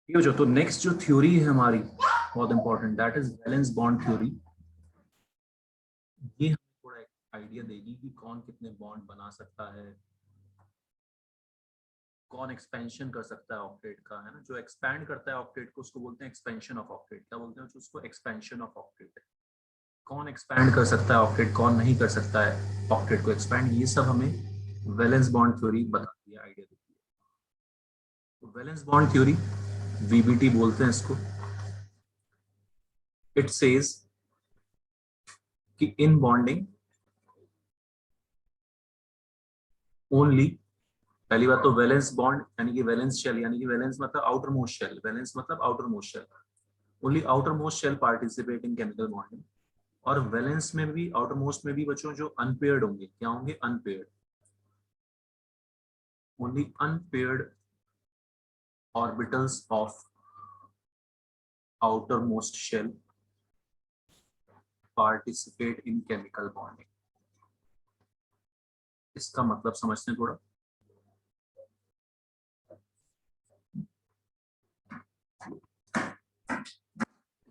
ये जो तो नेक्स्ट जो थ्योरी है हमारी बहुत important, that is valence bond theory. ये हमें थोड़ा आइडिया देगी कि कौन कितने बॉन्ड बना सकता है, कौन एक्सपेंशन कर सकता है ऑक्टेट का, है ना। जो एक्सपैंड करता है ऑक्टेट को उसको बोलते हैं एक्सपेंशन ऑफ ऑक्टेट। क्या बोलते हैं उसको? Expansion of octet. कौन एक्सपैंड कर सकता है ऑक्टेट, कौन नहीं कर सकता है ऑक्टेट को एक्सपैंड, ये सब हमें वैलेंस बॉन्ड थ्योरी बताती है, आइडिया देती है। तो वैलेंस बॉन्ड थ्योरी, वीबीटी बोलते हैं इसको। इट सेज कि इन बॉन्डिंग ओनली, पहली बात तो वैलेंस बॉन्ड यानी कि वैलेंस शेल, यानी कि वैलेंस मतलब आउटर मोस्ट शेल, वैलेंस मतलब outer most shell, only outer most shell participate in chemical bonding. और वैलेंस में भी, आउटर मोस्ट में भी बच्चों जो अनपेयर्ड होंगे, क्या होंगे? Unpaired. Only unpaired orbitals of outer most shell participate in chemical bonding. इसका मतलब समझते हैं थोड़ा।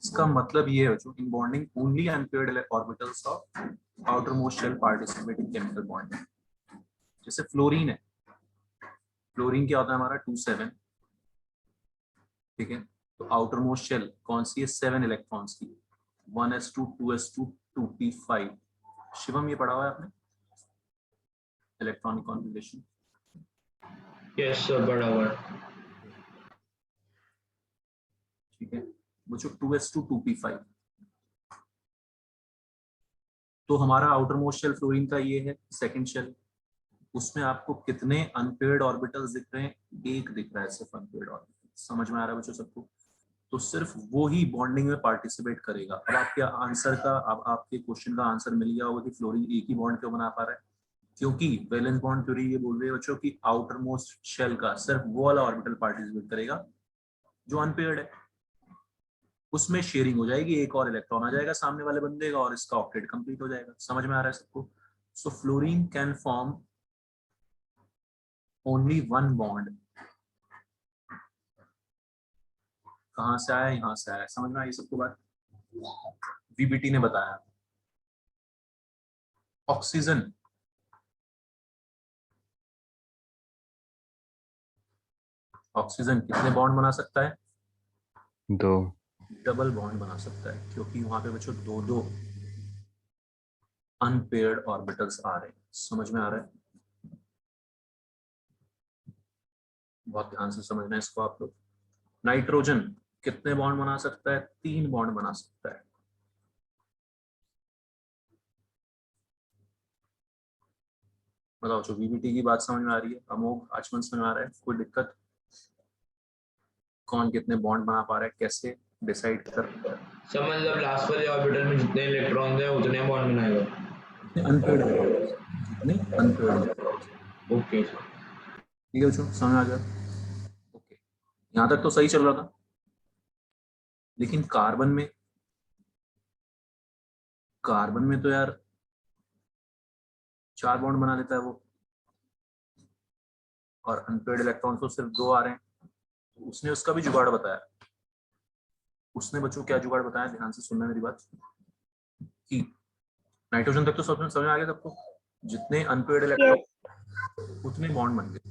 इसका मतलब ये है in bonding only unpaired orbitals of outer most shell participate in chemical bonding. जैसे फ्लोरीन है, फ्लोरीन क्या होता है हमारा? 2,7, ठीक है। तो आउटर मोस्ट शेल कौन सी है? 7 इलेक्ट्रॉन्स की, 1s2 2s2 2p5। शिवम ये पढ़ा हुआ है आपने इलेक्ट्रॉनिक कॉन्फिगरेशन? यस सर, पढ़ा हुआ है। ठीक है, वो जो 2s2 2p5, तो हमारा आउटर मोस्ट शेल फ्लोरीन का ये है सेकंड शेल। उसमें आपको कितने अनपेयर्ड ऑर्बिटल्स दिख रहे हैं? एक दिख रहा है सिर्फ अनपेयर्ड ऑर्बिटल। समझ में आ रहा है बच्चों सबको? तो सिर्फ वो ही बॉन्डिंग में पार्टिसिपेट करेगा। अब आपके आंसर का, अब आपके क्वेश्चन का आंसर मिल गया होगा कि फ्लोरीन एक ही बॉन्ड क्यों बना पा रहा है, क्योंकि वैलेंस बॉन्ड थ्योरी ये बोल रही है बच्चों की आउटर मोस्ट शेल का सिर्फ वो वाला ऑर्बिटल पार्टिसिपेट करेगा जो अनपेयर्ड है। उसमें शेयरिंग हो जाएगी, एक और इलेक्ट्रॉन आ जाएगा सामने वाले बंदे का और इसका ऑक्टेट कंप्लीट हो जाएगा। समझ में आ रहा है सबको? So fluorine can form only one bond. कहां से आया? यहां से आया। समझ में आई सबको बात? वीबीटी ने बताया। ऑक्सीजन, ऑक्सीजन कितने बॉन्ड बना सकता है? 2। डबल बॉन्ड बना सकता है, क्योंकि वहां पे बच्चों दो दो अनपेयर्ड ऑर्बिटल्स आ रहे हैं। समझ में आ रहा है? बहुत ध्यान से समझना है इसको आप लोग। नाइट्रोजन कितने बॉन्ड बना सकता है? 3 बॉन्ड बना सकता है। बताओ, जो वीबीटी की बात समझ में आ रही है? अमोघ, आचमन समझ में आ रहा है? कोई दिक्कत? कौन कितने बॉन्ड बना पा रहा है, कैसे डिसाइड कर? सर मतलब लास्ट वाले ऑर्बिटल में जितने इलेक्ट्रॉन्स हैं उतने बॉन्ड बनाएगा। अनपेयर्ड, जितने अनपेयर्ड। ओके सर, ठीक है बच्चों, समझ आ गया? ओके, यहाँ तक तो सही चल रहा था। लेकिन कार्बन में, कार्बन में तो यार 4 बॉन्ड बना लेता है वो, और अनपेयर्ड इलेक्ट्रॉन तो सिर्फ 2 आ रहे हैं। उसने उसका भी जुगाड़ बताया। उसने बच्चों क्या जुगाड़ बताया? ध्यान से सुनना मेरी बात। कि नाइट्रोजन तक तो समझ में आ गया सबको? जितने अनपेयर्ड इलेक्ट्रॉन उतने बॉन्ड बन गए।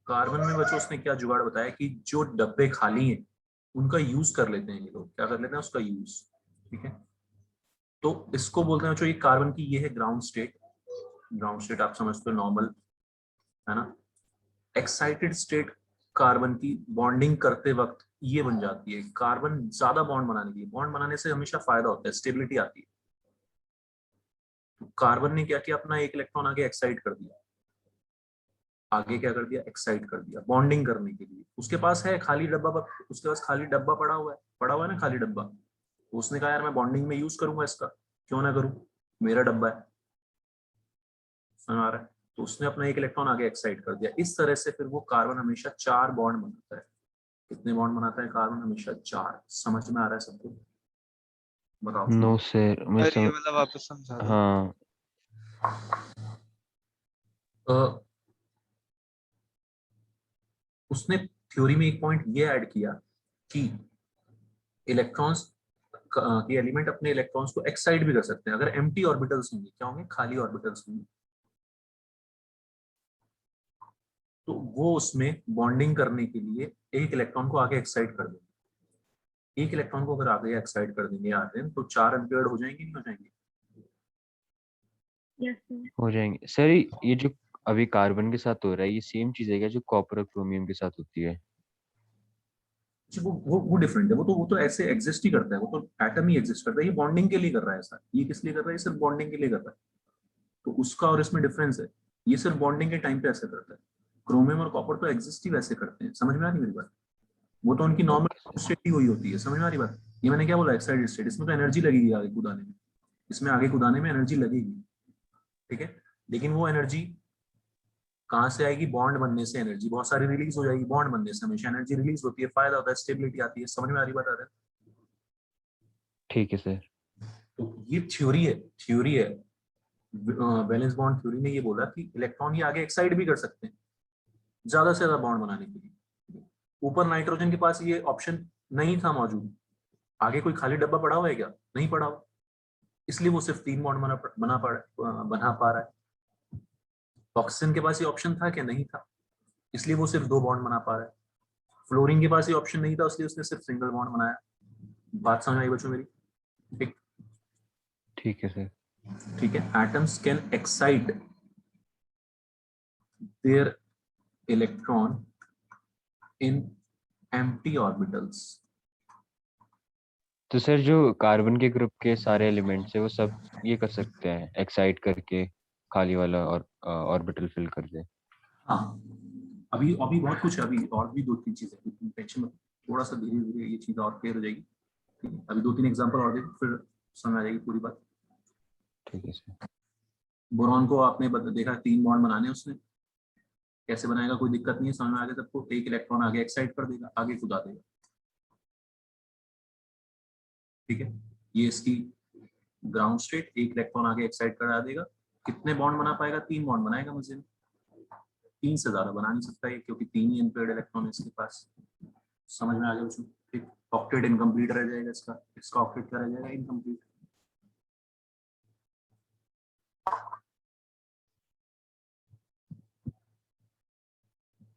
कार्बन में बच्चों उसने क्या जुगाड़ बताया कि जो डब्बे खाली हैं उनका यूज कर लेते हैं ये लोग। क्या कर लेते हैं? उसका यूज। ठीक है, तो इसको बोलते हैं बच्चों, ये कार्बन की ये है ग्राउंड स्टेट। ग्राउंड स्टेट आप समझते हो नॉर्मल, है ना। एक्साइटेड स्टेट कार्बन की बॉन्डिंग करते वक्त ये बन जाती है। कार्बन ज्यादा बॉन्ड बनाने के लिए, बॉन्ड बनाने से हमेशा फायदा होता है, स्टेबिलिटी आती है। तो कार्बन ने क्या किया, अपना एक इलेक्ट्रॉन आगे एक्साइट कर दिया, आगे क्या कर दिया, एक्साइट कर दिया बॉन्डिंग करने के लिए। उसके पास है खाली डब्बा, उसके पास खाली डब्बा पड़ा हुआ है ना खाली डब्बा। तो उसने कहा यार मैं बॉन्डिंग में यूज करूंगा इसका, क्यों ना करूं, मेरा डब्बा है, समझ आ रहा है। तो उसने अपना एक इलेक्ट्रॉन आगे एक्साइट कर दिया। इस तरह से फिर वो कार्बन हमेशा 4 बॉन्ड बनाता है। कितने बॉन्ड बनाता है कार्बन? हमेशा 4। समझ में आ रहा है सबको? बताओ। नो सर, मैं सर ये वाला वापस समझा दो। हाँ उसने थ्योरी में एक पॉइंट ये ऐड किया कि इलेक्ट्रॉन्स कि एलिमेंट अपने इलेक्ट्रॉन्स को एक्साइट भी कर सकते हैं अगर एम्प्टी ऑर्बिटल्स होंगे। क्या होंगे? खाली ऑर्बिटल्स होंगे। तो वो उसमें बॉन्डिंग करने के लिए एक इलेक्ट्रॉन को आगे एक्साइट कर देंगे। एक इलेक्ट्रॉन को अगर आगे एक्साइट कर देंगे आते तो 4 एम्पियर हो जाएंगे, नहीं हो जाएंगे? Yes sir. हो जाएंगे सर। ये जो अभी कार्बन के साथ हो रहा है, ये सेम चीज है क्या जो कॉपर और क्रोमियम के साथ होती है? जी, वो डिफरेंट है। वो तो ऐसे एग्जिस्ट ही करता है, वो तो एटम ही एग्जिस्ट करता है। ये बॉन्डिंग के लिए कर रहा है ऐसा। ये किस लिए कर रहा है? ये सिर्फ बॉन्डिंग के लिए कर रहा है। तो उसका और इसमें डिफरेंस है। ये सिर्फ बॉन्डिंग के टाइम पे ऐसे करता है। क्रोमियम और कॉपर तो एग्जिस्ट ही वैसे करते हैं। समझ में आ रही मेरी बात? वो तो उनकी नॉर्मल स्टेट ही वही होती है। समझ में आ रही बात? ये मैंने क्या बोला, एक्साइटेड स्टेट। इसमें तो एनर्जी लगेगी आगे कूदाने में, इसमें आगे कूदाने में एनर्जी लगेगी, ठीक है। लेकिन वो एनर्जी कहाँ से आएगी? बॉन्ड बनने से एनर्जी बहुत सारी रिलीज हो जाएगी। बॉन्ड बनने से हमेशा एनर्जी रिलीज होती है, फायदा होता है, स्टेबिलिटी आती है। समझ में आ रही बात? आ रहा है? ठीक है सर। तो ये थ्योरी है वैलेंस बॉन्ड थ्योरी ने ये बोला कि इलेक्ट्रॉन ये आगे एक्साइट भी कर सकते हैं ज्यादा से ज्यादा बॉन्ड बनाने के लिए। ऊपर नाइट्रोजन के पास ये ऑप्शन नहीं था मौजूद। आगे कोई खाली डब्बा पड़ा हुआ है क्या? नहीं पड़ा हुआ। इसलिए वो सिर्फ 3 बॉन्ड बना पा रहा है। ऑक्सीजन के पास ये ऑप्शन था क्या? नहीं था, इसलिए वो सिर्फ 2 बॉन्ड बना पा रहा है। फ्लोरीन के पास ये ऑप्शन नहीं था, इसलिए उसने सिर्फ सिंगल बॉन्ड बनाया। बात समझ आई बच्चों मेरी? ठीक ठीक है सर। ठीक है। Atoms can excite there electron in empty orbitals. तो सर जो कार्बन के ग्रुप के सारे एलिमेंट्स है वो सब ये कर सकते हैं, एक्साइट करके खाली वाला और ऑर्बिटल फिल कर दे? हाँ, अभी अभी बहुत कुछ है। अभी और भी 2-3 चीजें, टेंशन मत। थोड़ा सा धीरे धीरे ये चीज और क्लियर हो जाएगी। ठीक है, अभी 2-3 एग्जांपल और देखो, फिर समझ आ जाएगी पूरी बात। ठीक है सर। बोरॉन को आपने देखा 3 बॉन्ड बनाने उसने, कैसे बनाएगा? कोई दिक्कत नहीं है, समझ में आ गया सबको। एक इलेक्ट्रॉन आगे एक्साइट कर देगा, आगे खुदा देगा, ठीक है। ये इसकी ग्राउंड स्टेट, एक इलेक्ट्रॉन आगे एक्साइट करा देगा। कितने बॉन्ड बना पाएगा? 3 बॉन्ड बनाएगा मजे में। 3 से ज्यादा बना नहीं सकता है, क्योंकि 3 ही अनपेयर्ड इलेक्ट्रॉन है इसके पास। समझ में आ गया उसमें? ठीक। ऑक्टेट इनकम्प्लीट रह जाएगा इसका। इसका ऑक्टेट क्या रह जाएगा? इनकम्प्लीट।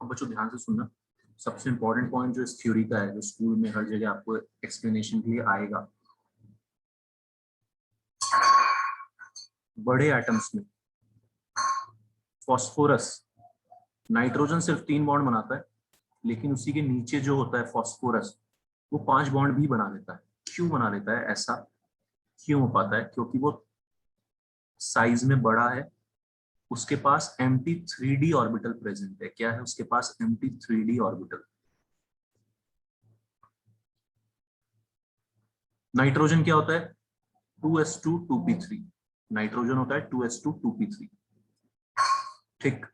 अब बच्चों ध्यान से सुनना, सबसे इंपॉर्टेंट पॉइंट जो इस थ्योरी का है, जो स्कूल में हर जगह आपको एक्सप्लेनेशन के लिए आएगा, बड़े एटम्स में फास्फोरस, नाइट्रोजन सिर्फ 3 बॉन्ड बनाता है, लेकिन उसी के नीचे जो होता है फास्फोरस, वो 5 बॉन्ड भी बना लेता है। क्यों बना लेता है? ऐसा क्यों हो पाता है? क्योंकि वो साइज में बड़ा है, उसके पास एम्प्टी 3D ऑर्बिटल प्रेजेंट है। क्या है उसके पास? Empty 3D orbital. नाइट्रोजन क्या होता है? 2s2 2p3। नाइट्रोजन होता है 2s2 2p3, ठीक।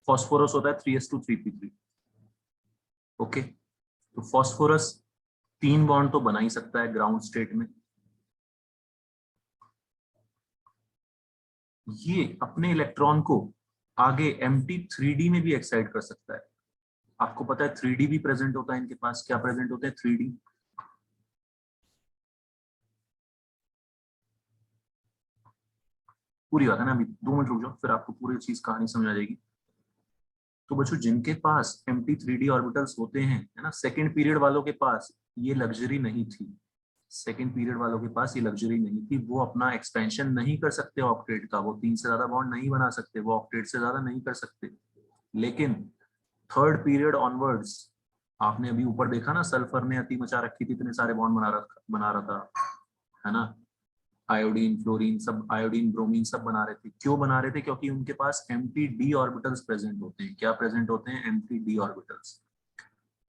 फास्फोरस होता है 3s2 3p3, ओके। तो फास्फोरस 3 बॉन्ड तो बना ही सकता है ग्राउंड स्टेट में। ये अपने इलेक्ट्रॉन को आगे एम्प्टी 3D में भी एक्साइट कर सकता है। आपको पता है 3D भी प्रेजेंट होता है इनके पास। क्या प्रेजेंट होता है? 3D। पूरी बात है ना, अभी 2 मिनट रुक जाओ, फिर आपको पूरी चीज कहानी समझ आ जाएगी। तो बच्चों जिनके पास एम्प्टी 3D ऑर्बिटल्स होते हैं, है ना, सेकंड पीरियड वालों के पास ये लग्जरी नहीं थी। सेकंड पीरियड वालों के पास ये लग्जरी नहीं थी। वो अपना एक्सपेंशन नहीं कर सकते ऑक्टेट का, वो 3 से ज्यादा बॉन्ड नहीं बना सकते, वो ऑक्टेट से ज्यादा नहीं कर सकते। लेकिन थर्ड पीरियड ऑनवर्ड्स, आपने अभी ऊपर देखा ना, सल्फर ने अति मचा रखी थी, इतने सारे बॉन्ड बना रहा था, है ना। आयोडीन, फ्लोरीन, सब आयोडीन, ब्रोमीन सब बना रहे थे। क्यों बना रहे थे? क्योंकि उनके पास एम्प्टी डी ऑर्बिटल्स प्रेजेंट होते हैं। क्या प्रेजेंट होते हैं? Empty D orbitals.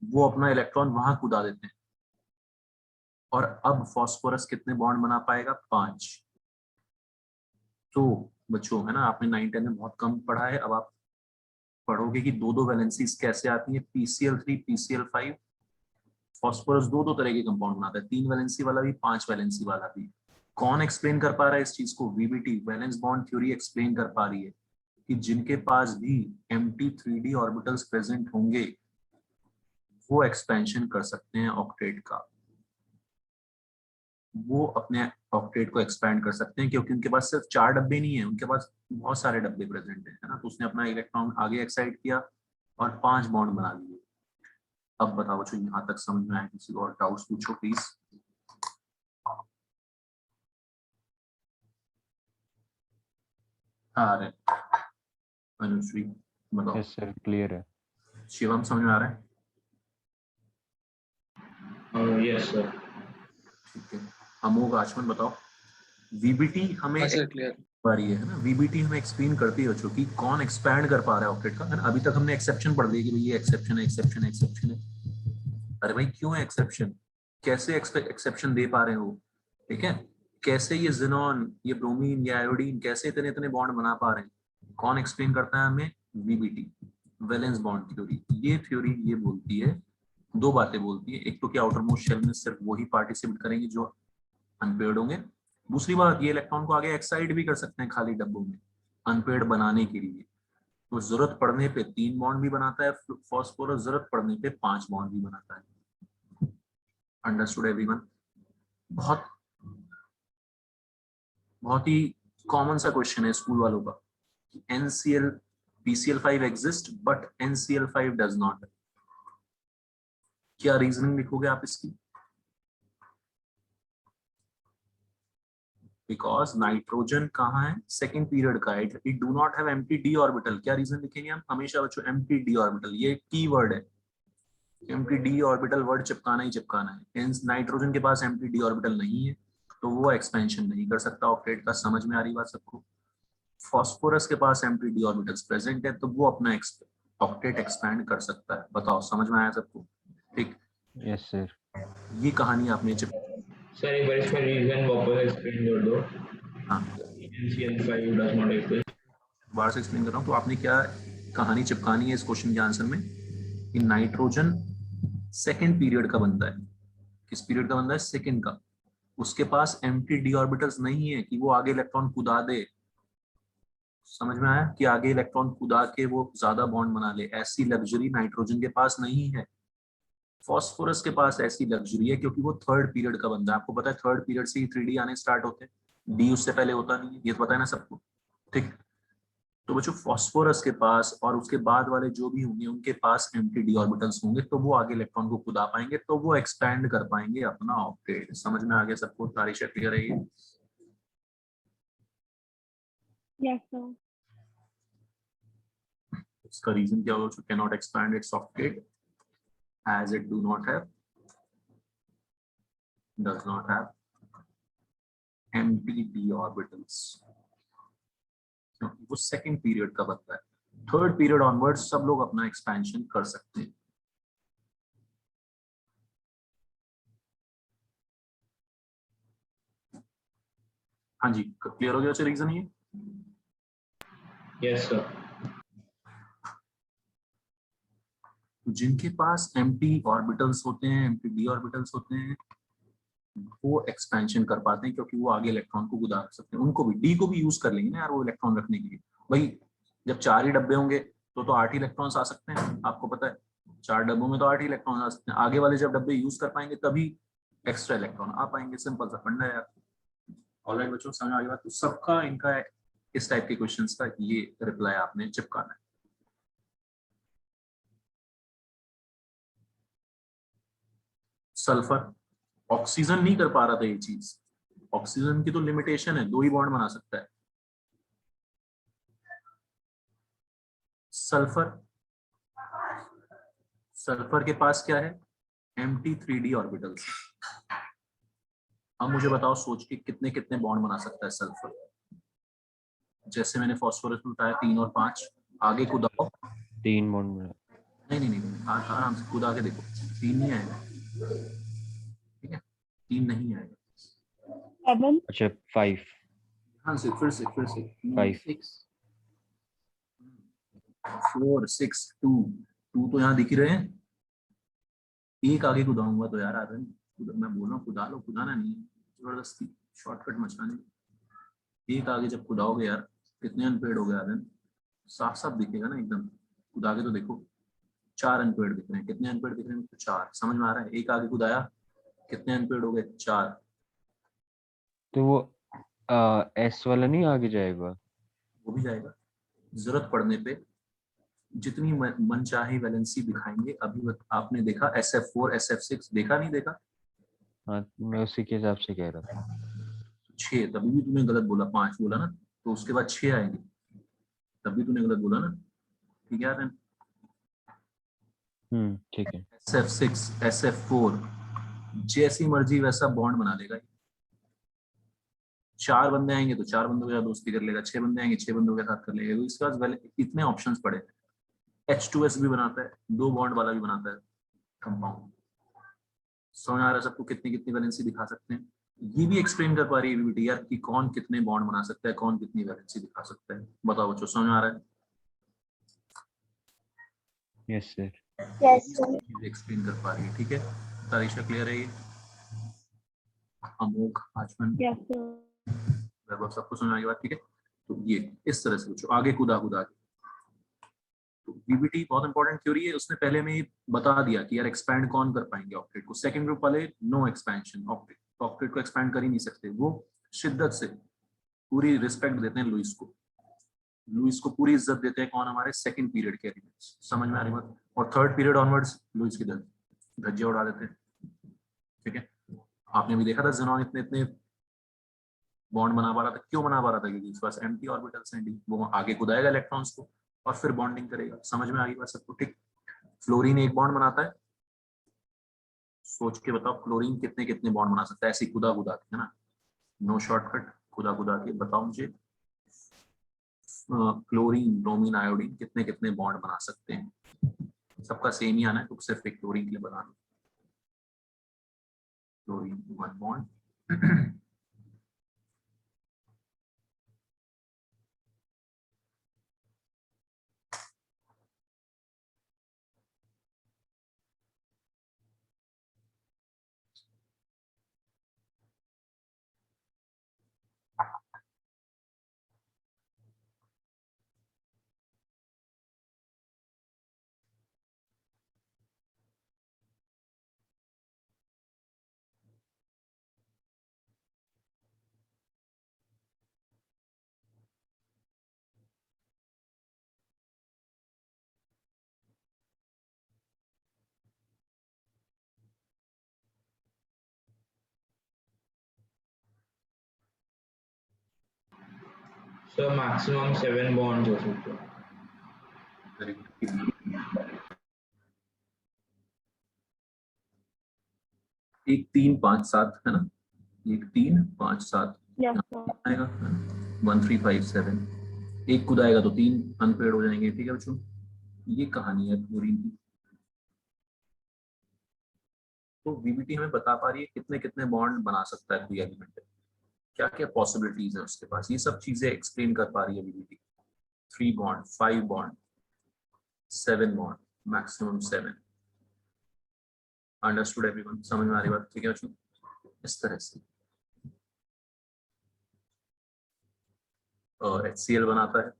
वो अपना इलेक्ट्रॉन वहां कूदा देते हैं। और अब फास्फोरस कितने बॉन्ड बना पाएगा? 5। तो बच्चों, है ना, आपने 9-10 में बहुत कम पढ़ा है। अब आप पढ़ोगे कि दो दो वैलेंसीज कैसे आती है। PCl3, PCl5। फास्फोरस दो दो तरह के कंपाउंड बनाता है, 3 वैलेंसी वाला भी, 5 वैलेंसी वाला भी। कौन एक्सप्लेन कर पा रहा है इस चीज को? VBT, valence bond theory explain कर पा रही है कि जिनके पास भी एम्प्टी 3D ऑर्बिटल्स प्रेजेंट होंगे वो एक्सपेंशन कर सकते हैं ऑक्टेट का। वो अपने ऑक्टेट को एक्सपैंड कर सकते हैं क्योंकि उनके पास सिर्फ 4 डब्बे नहीं है, उनके पास बहुत सारे डब्बे प्रेजेंट है ना। तो उसने अपना इलेक्ट्रॉन आगे एक्साइट किया और 5 बॉन्ड बना लिए। अब बताओ बच्चों, यहाँ तक समझ में आया? किसी और डाउट्स पूछो प्लीज। हाँ अरे अनुश्री बताओ। यस सर, क्लियर है। शिवम समझ में आ रहा है? Yes sir. ठीक है। अमोघ, आचमन बताओ। VBT हमें क्लियर। बारी है ना, VBT हमें एक्सप्लेन करती है बच्चों कि कौन एक्सपैंड कर पा रहा है ऑक्टेट का, है ना। अभी तक हमने एक्सेप्शन पढ़ लिया कि भाई ये एक्सेप्शन है, एक्सेप्शन है, एक्सेप्शन है। अरे भाई क्यों है एक्सेप्शन? कैसे एक्सेप्शन दे पा रहे हो? ठीक है, कैसे ये जिनॉन, ये ब्रोमीन, ये आयोडीन कैसे इतने इतने बॉन्ड बना पा रहे हैं? कौन एक्सप्लेन करता है हमें? VBT, valence bond theory. ये थ्योरी ये बोलती है, दो बातें बोलती है। एक तो कि आउटर मोस्ट शेल में सिर्फ वही पार्टिसिपेट करेंगे जो अनपेयर्ड होंगे। दूसरी बात, ये इलेक्ट्रॉन को आगे एक्साइट भी कर सकते हैं खाली डब्बों में अनपेयर्ड बनाने के लिए। तो जरूरत पड़ने पे 3 बॉन्ड भी बनाता है फास्फोरस, जरूरत पड़ने पे 5 बॉन्ड भी बनाता है। Understood everyone? बहुत बहुत ही कॉमन सा क्वेश्चन है स्कूल वालों का। NCl PCl5 exist but NCl5 does not. क्या रीजनिंग लिखोगे आप इसकी? बिकॉज नाइट्रोजन कहाँ है? सेकंड पीरियड का है। It do not have empty D orbital. क्या रीजन लिखेंगे हम हमेशा बच्चों? एम्प्टी डी ऑर्बिटल, ये की वर्ड है। एम्प्टी डी ऑर्बिटल वर्ड चिपकाना ही चिपकाना है। नाइट्रोजन के पास एम्प्टी डी ऑर्बिटल नहीं है तो वो एक्सपेंशन नहीं कर सकता ऑक्टेट का। समझ में आ रही बात सबको? फास्फोरस के पास एम्प्टी डी ऑर्बिटल्स प्रेजेंट है तो वो अपना ऑक्टेट एक्सपैंड कर सकता है। बताओ समझ में आया सबको? ठीक, यस सर। ये कहानी आपने सर एक बार इसका रीजन वापस एक्सप्लेन कर दो। हाँ NCl5 डज नॉट एग्जिस्ट। बार से एक्सप्लेन कर रहा हूँ। तो आपने क्या कहानी चिपकानी है इस क्वेश्चन के आंसर में कि नाइट्रोजन सेकंड पीरियड का बनता है। किस पीरियड का बनता है? सेकंड का। उसके पास एम्प्टी डी ऑर्बिटल्स नहीं है कि वो आगे इलेक्ट्रॉन कूदा दे। समझ में आया कि आगे इलेक्ट्रॉन कूदा के वो ज्यादा बॉन्ड बना ले? ऐसी लग्जरी नाइट्रोजन के पास नहीं है। फास्फोरस के पास ऐसी लग्जरी है क्योंकि वो थर्ड पीरियड का बंदा है। आपको पता है थर्ड पीरियड से ही 3D आने स्टार्ट होते हैं, डी उससे पहले होता नहीं है, ये तो पता है ना सबको। ठीक, तो बच्चों फास्फोरस के पास और उसके बाद वाले जो भी होंगे उनके पास एम्प्टी डी ऑर्बिटल्स होंगे तो वो आगे इलेक्ट्रॉन को कूदा पाएंगे, तो वो एक्सपैंड कर पाएंगे अपना ऑक्टेट। समझ में आ गया सबको? सारी शर्त क्लियर है ये? Yes sir. इसका रीजन क्या होगा? Can not expand it's octet as it does not have empty d orbitals। वो सेकंड पीरियड का बनता है। थर्ड पीरियड ऑनवर्ड सब लोग अपना एक्सपेंशन कर सकते हैं। हाँ जी, क्लियर हो गया रीजन ये? Yes sir. जिनके पास एम्प्टी ऑर्बिटल्स होते हैं, एम्प्टी डी ऑर्बिटल्स होते हैं, वो एक्सपेंशन कर पाते हैं क्योंकि वो आगे इलेक्ट्रॉन को गुजार सकते हैं। उनको भी डी को भी यूज कर लेंगे ना यार वो इलेक्ट्रॉन रखने के लिए। भाई जब 4 ही डब्बे होंगे तो 8 ही इलेक्ट्रॉन्स आ सकते हैं। आपको पता है 4 डब्बों में तो 8 ही इलेक्ट्रॉन आ सकते हैं। आगे वाले जब डब्बे यूज कर पाएंगे तभी एक्स्ट्रा इलेक्ट्रॉन आ पाएंगे। सिंपल सा फंडा है यार। ऑलराइट बच्चों, समझ आ गई बात? तो सबका इनका इस टाइप के क्वेश्चंस का ये रिप्लाई आपने चिपकाना है। सल्फर, ऑक्सीजन नहीं कर पा रहा था ये चीज। ऑक्सीजन की तो लिमिटेशन है, 2 ही बॉन्ड बना सकता है। सल्फर, सल्फर के पास क्या है? Empty 3D orbitals. अब मुझे बताओ सोच के कितने कितने बॉन्ड बना सकता है सल्फर। जैसे मैंने फॉस्फोरस में बताया 3 और 5, आगे कूदाओ। 3 बॉन्ड बना। नहीं, आराम से कूदा के देखो, 3 नहीं आएगा, ठीक है, 3 नहीं आएगा। 7 अच्छा 5 हाँ से फिर से 5 6 4 6 2 2 तो यहाँ दिख ही रहे हैं। एक आगे कूदाऊंगा तो यार आदमी, मैं बोल रहा हूँ कूदा लो, कूदाना नहीं है जबरदस्ती, शॉर्टकट मचाने। एक आगे जब कूदाओगे यार, कितने अनपेड हो गए आदमी, साफ साफ दिखेगा ना एकदम, कूदा के तो देखो। 4 अनपेड दिख रहे हैं, कितने अनपेड दिख रहे हैं, 4, समझ में आ रहा है। एक आगे कूदाया, कितने अनपेड हो गए, 4। तो वो एस वाला नहीं आगे जाएगा? वो भी जाएगा, जरूरत पड़ने पे जितनी मन चाहे वैलेंसी दिखाएंगे। अभी आपने देखा SF4 SF6 देखा, नहीं देखा? हाँ मैं उसी के हिसाब से कह रहा था। 6, तभी भी तूने गलत बोला, 5 बोला ना, तो उसके बाद 6 आएंगे, तभी तूने गलत बोला ना, ठीक है यार। ठीक है। SF6 SF4 जैसी मर्जी वैसा बॉन्ड बना लेगा। 4 बंदे आएंगे तो 4 बंदों के साथ दोस्ती कर लेगा, 6 बंदे आएंगे 6 बंदों के साथ कर लेगा। तो इसके पास इतने ऑप्शंस पड़े हैं। H2S भी बनाता है, 2 बॉन्ड वाला भी बनाता है कंपाउंड। समझ आ रहा है सबको कितनी कितनी वैलेंसी दिखा सकते हैं। ये भी एक्सप्लेन कर पा रही है वीवीटी यार कि कौन कितने बॉन्ड बना सकता है, कौन कितनी वैलेंसी दिखा सकता है। बताओ बच्चों, समझ आ रहा है? Yes sir. Yes sir. Explain कर पा रही है, ठीक है। तारीशा क्लियर है ये? अमोघ, आचमन, यस सर। लगभग सबको समझ आ गई बात, ठीक है। तो ये इस तरह से बच्चों आगे कूदा कूदा के, तो वीवीटी बहुत इंपॉर्टेंट थ्योरी है। उसने पहले में ही बता दिया कि यार एक्सपैंड कौन कर पाएंगे ऑक्टेट को। सेकंड ग्रुप वाले नो एक्सपेंशन, ऑक्टेट को एक्सपैंड कर ही नहीं सकते। वो शिद्दत से पूरी रिस्पेक्ट देते हैं लुइस को, लुइस को पूरी इज्जत देते हैं। कौन? हमारे सेकंड पीरियड के एलिमेंट्स, समझ में आ रही बात? और थर्ड पीरियड ऑनवर्ड्स लुइस की धज्जे उड़ा देते हैं, ठीक है। आपने भी देखा था ज़ेनॉन इतने इतने बॉन्ड बना पा रहा था। क्यों बना पा रहा था? क्योंकि उसके पास एम्प्टी ऑर्बिटल्स हैं डी, वो आगे कुदाएगा इलेक्ट्रॉन्स को और फिर बॉन्डिंग करेगा। समझ में आ गई बात सबको, ठीक। फ्लोरीन एक बॉन्ड बनाता है, सोच के बताओ क्लोरीन कितने कितने बॉन्ड बना सकता है ऐसे कुदा कुदा के, है ना। नो शॉर्टकट, खुदा खुदा के बताओ मुझे, क्लोरीन ब्रोमीन आयोडीन कितने कितने बॉन्ड बना सकते हैं। सबका सेम ही आना है, तो सिर्फ एक क्लोरीन के लिए बनाना। Chlorine 1 bond sir maximum 7 bonds हो सकते हैं। एक 3 5 7 है ना, एक 3 5 7 यस सर। आएगा 1 3 5 7। एक खुद आएगा तो 3 अनपेड हो जाएंगे, ठीक है बच्चों। ये कहानी है क्लोरीन की। तो वीवीटी हमें बता पा रही है कितने कितने बॉन्ड बना सकता है कोई एलिमेंट, क्या क्या पॉसिबिलिटीज है उसके पास। ये सब चीजें एक्सप्लेन कर पा रही है VVT. 3 bond, 5 bond, 7 bond, maximum 7। Understood everyone? समझ में आ रही बात, ठीक है बच्चों। इस तरह से HCl बनाता है,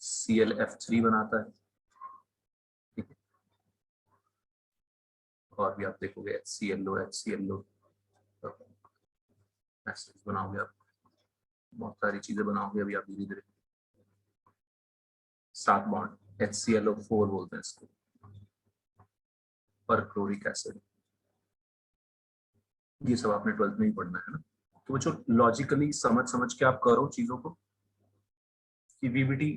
ClF3 बनाता है, ठीक है। और भी आप देखोगे HClO एसिड्स बनाओगे आप, बहुत सारी चीजें बनाओगे अभी आप धीरे धीरे। 7 बॉन्ड, HClO4 बोलते हैं इसको, पर क्लोरिक एसिड। ये सब आपने 12th में ही पढ़ना है ना। तो बच्चों लॉजिकली समझ समझ के आप करो चीजों को, कि वीवीटी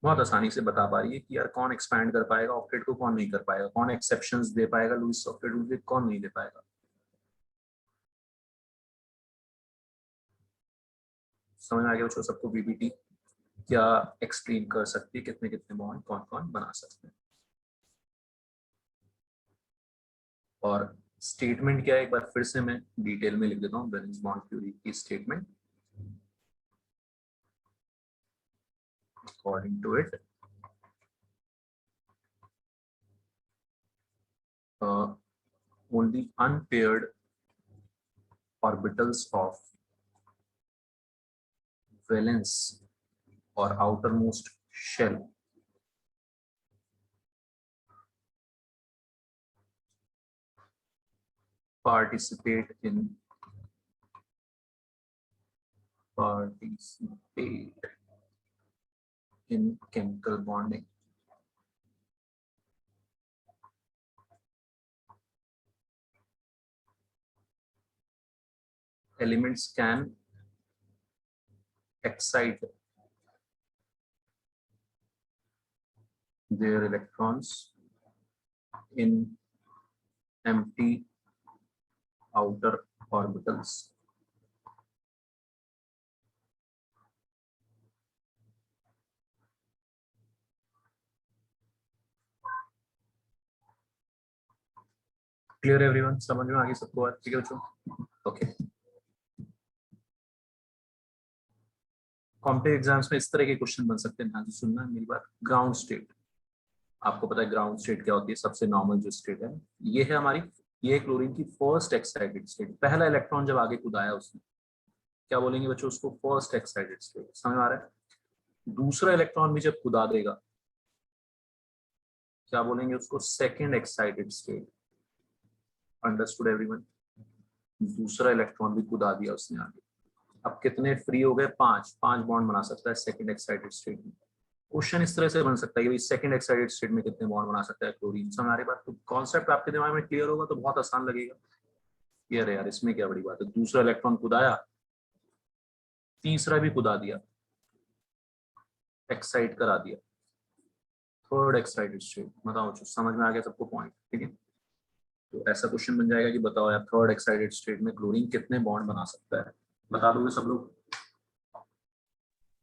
बहुत आसानी से बता पा रही है कि यार कौन एक्सपैंड कर पाएगा ऑक्टेट को, कौन नहीं कर पाएगा, कौन एक्सेप्शंस दे पाएगा लुईस ऑक्टेट रूल के, कौन नहीं दे पाएगा। समझ में आ गया बच्चों सबको वीबीटी क्या एक्सप्लेन कर सकती है, कितने कितने बॉन्ड कौन कौन बना सकते हैं। और स्टेटमेंट क्या है एक बार फिर से मैं डिटेल में लिख देता हूँ वैलेंस बॉन्ड थ्योरी की statement. According to it, only unpaired orbitals of valence or outermost shell participate in chemical bonding. Elements can excite their electrons in empty outer orbitals. Clear everyone, समझ में आ गई सबको बात? ठीक है बच्चों, ओके। कॉम्पिटिटिव एग्जाम्स में इस तरह के क्वेश्चन बन सकते हैं, ध्यान से सुनना मेरी बात। ग्राउंड स्टेट, आपको पता है ग्राउंड स्टेट क्या होती है, सबसे नॉर्मल जो स्टेट है ये है हमारी, ये क्लोरीन की फर्स्ट एक्साइटेड स्टेट। पहला इलेक्ट्रॉन जब आगे कूदाया उसने, क्या बोलेंगे बच्चों उसको? First excited state. समझ में आ रहा है? दूसरा इलेक्ट्रॉन भी जब कूदा देगा क्या बोलेंगे उसको? Second excited state. Understood everyone? दूसरा इलेक्ट्रॉन भी कूदा दिया उसने आगे, अब कितने फ्री हो गए? 5 बॉन्ड बना सकता है सेकंड एक्साइटेड स्टेट में। क्वेश्चन इस तरह से बन सकता है कि सेकंड एक्साइटेड स्टेट में कितने बॉन्ड बना सकता है क्लोरीन। समझ आ रही बात? तो कॉन्सेप्ट आपके दिमाग में क्लियर होगा तो बहुत आसान लगेगा। क्लियर है यार, इसमें क्या बड़ी बात है? दूसरा इलेक्ट्रॉन कुदाया, तीसरा भी कुदा दिया, एक्साइट करा दिया, थर्ड एक्साइटेड स्टेट। बताओ समझ में आ गया सबको पॉइंट? ठीक है, तो ऐसा क्वेश्चन बन जाएगा कि बताओ यार थर्ड एक्साइटेड स्टेट में क्लोरीन कितने बॉन्ड बना सकता है? बता दोगे सब लोग?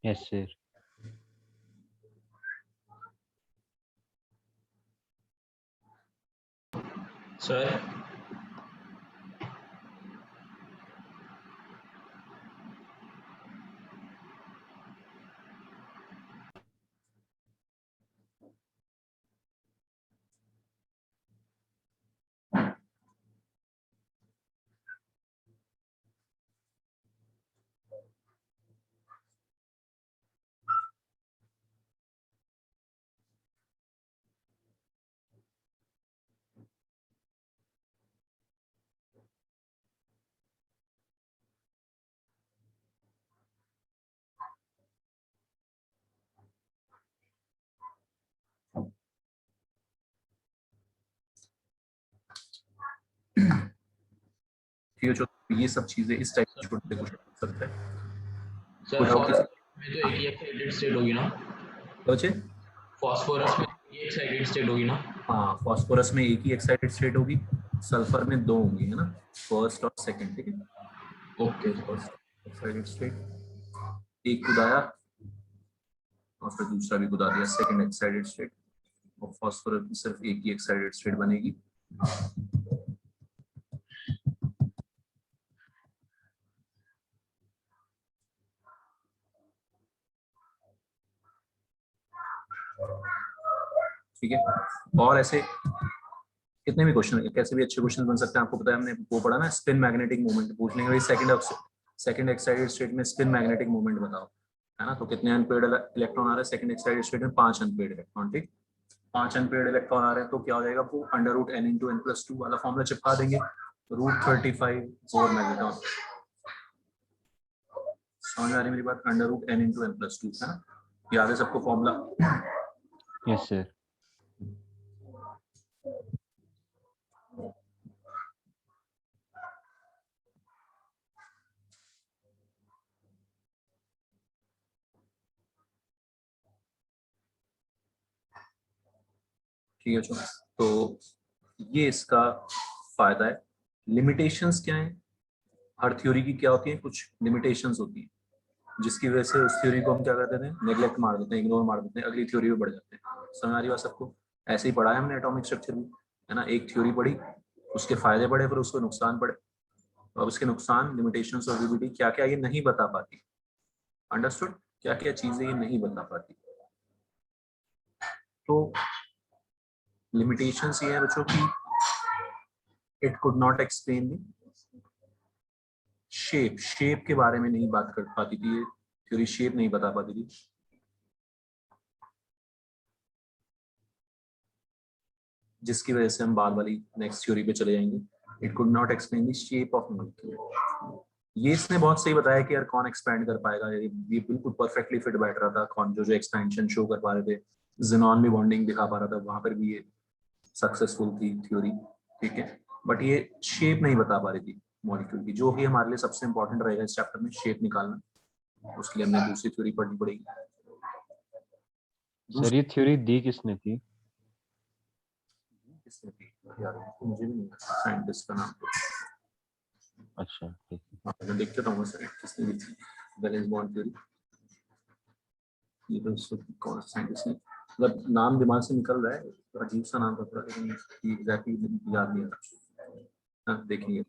Yes sir. सर ठीक है, जो ये सब चीजें इस टाइप के छोटे क्वेश्चन पूछ सकते हैं। सर फॉस्फोरस में तो एक ही एक्साइटेड स्टेट होगी ना? बच्चे फॉस्फोरस में एक एक्साइटेड स्टेट होगी ना? हाँ, फॉस्फोरस में एक ही एक्साइटेड स्टेट होगी, सल्फर में 2 होंगी, है ना, फर्स्ट और सेकंड। ठीक है, ओके। फर्स्ट एक्साइटेड स्टेट एक कुदाया और फिर दूसरा भी कुदा दिया, सेकंड एक्साइटेड स्टेट। और फॉस्फोरस में सिर्फ एक ही एक्साइटेड स्टेट बनेगी। ठीक है, और ऐसे कितने भी क्वेश्चन, कैसे भी अच्छे क्वेश्चन बन सकते हैं। आपको पता है हमने वो पढ़ा ना, स्पिन मैग्नेटिक मोमेंट। पूछ लेंगे भाई सेकंड एक्साइटेड स्टेट में स्पिन मैग्नेटिक मोमेंट बताओ, है ना। तो कितने अनपेयर्ड इलेक्ट्रॉन आ रहे हैं सेकंड एक्साइटेड स्टेट में? 5 अनपेयर्ड इलेक्ट्रॉन। ठीक, 5 अनपेयर्ड इलेक्ट्रॉन आ रहे हैं तो क्या हो जाएगा? वो √n × n+2 वाला फॉर्मूला चिपका देंगे, √35 4 मैग्नेटॉन। समझ आ रही मेरी बात? √n × n+2, है ना, याद है सबको फॉर्मूला? Yes sir. ठीक है, तो ये इसका फायदा है। लिमिटेशंस क्या है? हर थ्योरी की क्या होती है? कुछ लिमिटेशंस होती है। जिसकी वजह से उस थ्योरी को हम क्या करते थे, नेग्लेक्ट मार देते हैं, इग्नोर मार देते हैं, अगली थ्योरी में बढ़ जाते हैं। समझ आ रही बात सबको? ऐसे ही पढ़ा है हमने एटॉमिक स्ट्रक्चर में, है ना। एक थ्योरी पढ़ी, उसके फायदे पढ़े, फिर उसको नुकसान पढ़े, और उसके नुकसान, लिमिटेशंस ऑफ वीबीटी क्या क्या ये नहीं बता पाती। अंडरस्टूड? क्या क्या चीजें ये नहीं बता पाती। तो लिमिटेशंस ये है बच्चों की, it could not explain the shape के बारे में नहीं बात कर पाती थी ये थ्योरी, शेप नहीं बता पाती थी। जिसकी वजह से हम बाद वाली नेक्स्ट थ्योरी पे चले जाएंगे। It could not explain the shape of molecule. ये इसने बहुत सही बताया कि यार कौन एक्सपैंड कर पाएगा, ये बिल्कुल परफेक्टली फिट बैठ रहा था। कौन जो एक्सपेंशन शो कर पा रहे थे, ज़ेनॉन भी बॉन्डिंग दिखा पा रहा था, वहां पर भी ये सक्सेसफुल थी थ्योरी, ठीक है। बट ये शेप नहीं बता पा रही थी मॉलिक्यूल की, जो कि हमारे लिए सबसे इंपॉर्टेंट रहेगा इस चैप्टर में, शेप निकालना। उसके लिए हमने दूसरी थ्योरी पढ़नी पड़ेगी। सर ये थ्योरी दी किसने थी? किसने थी यार, मुझे भी नहीं पता साइंटिस्ट का नाम। अच्छा ठीक है, हाँ, मैं देख लेता हूँ सर किसने दी थी वैलेंस बॉन्ड थ्योरी। ये तो कौन साइंटिस्ट ने, मतलब नाम दिमाग से निकल रहा है, तो अजीब सा नाम था थोड़ा, लेकिन एग्जैक्टली याद नहीं आ रहा। हाँ देखेंगे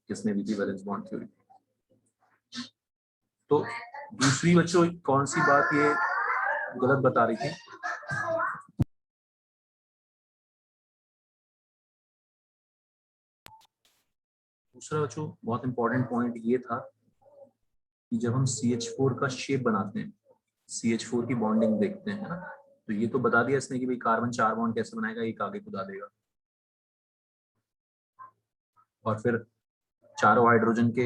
किसने दी थी वैलेंस बॉन्ड थ्योरी। तो दूसरी बच्चों कौन सी बात ये गलत बता रही थी? दूसरा बच्चों बहुत इंपॉर्टेंट पॉइंट ये था कि जब हम CH4 का शेप बनाते हैं, CH4 की बॉन्डिंग देखते हैं ना, तो ये तो बता दिया इसने कि भाई कार्बन 4 बॉन्ड कैसे बनाएगा, एक आगे खुदा देगा, और फिर चारों हाइड्रोजन के,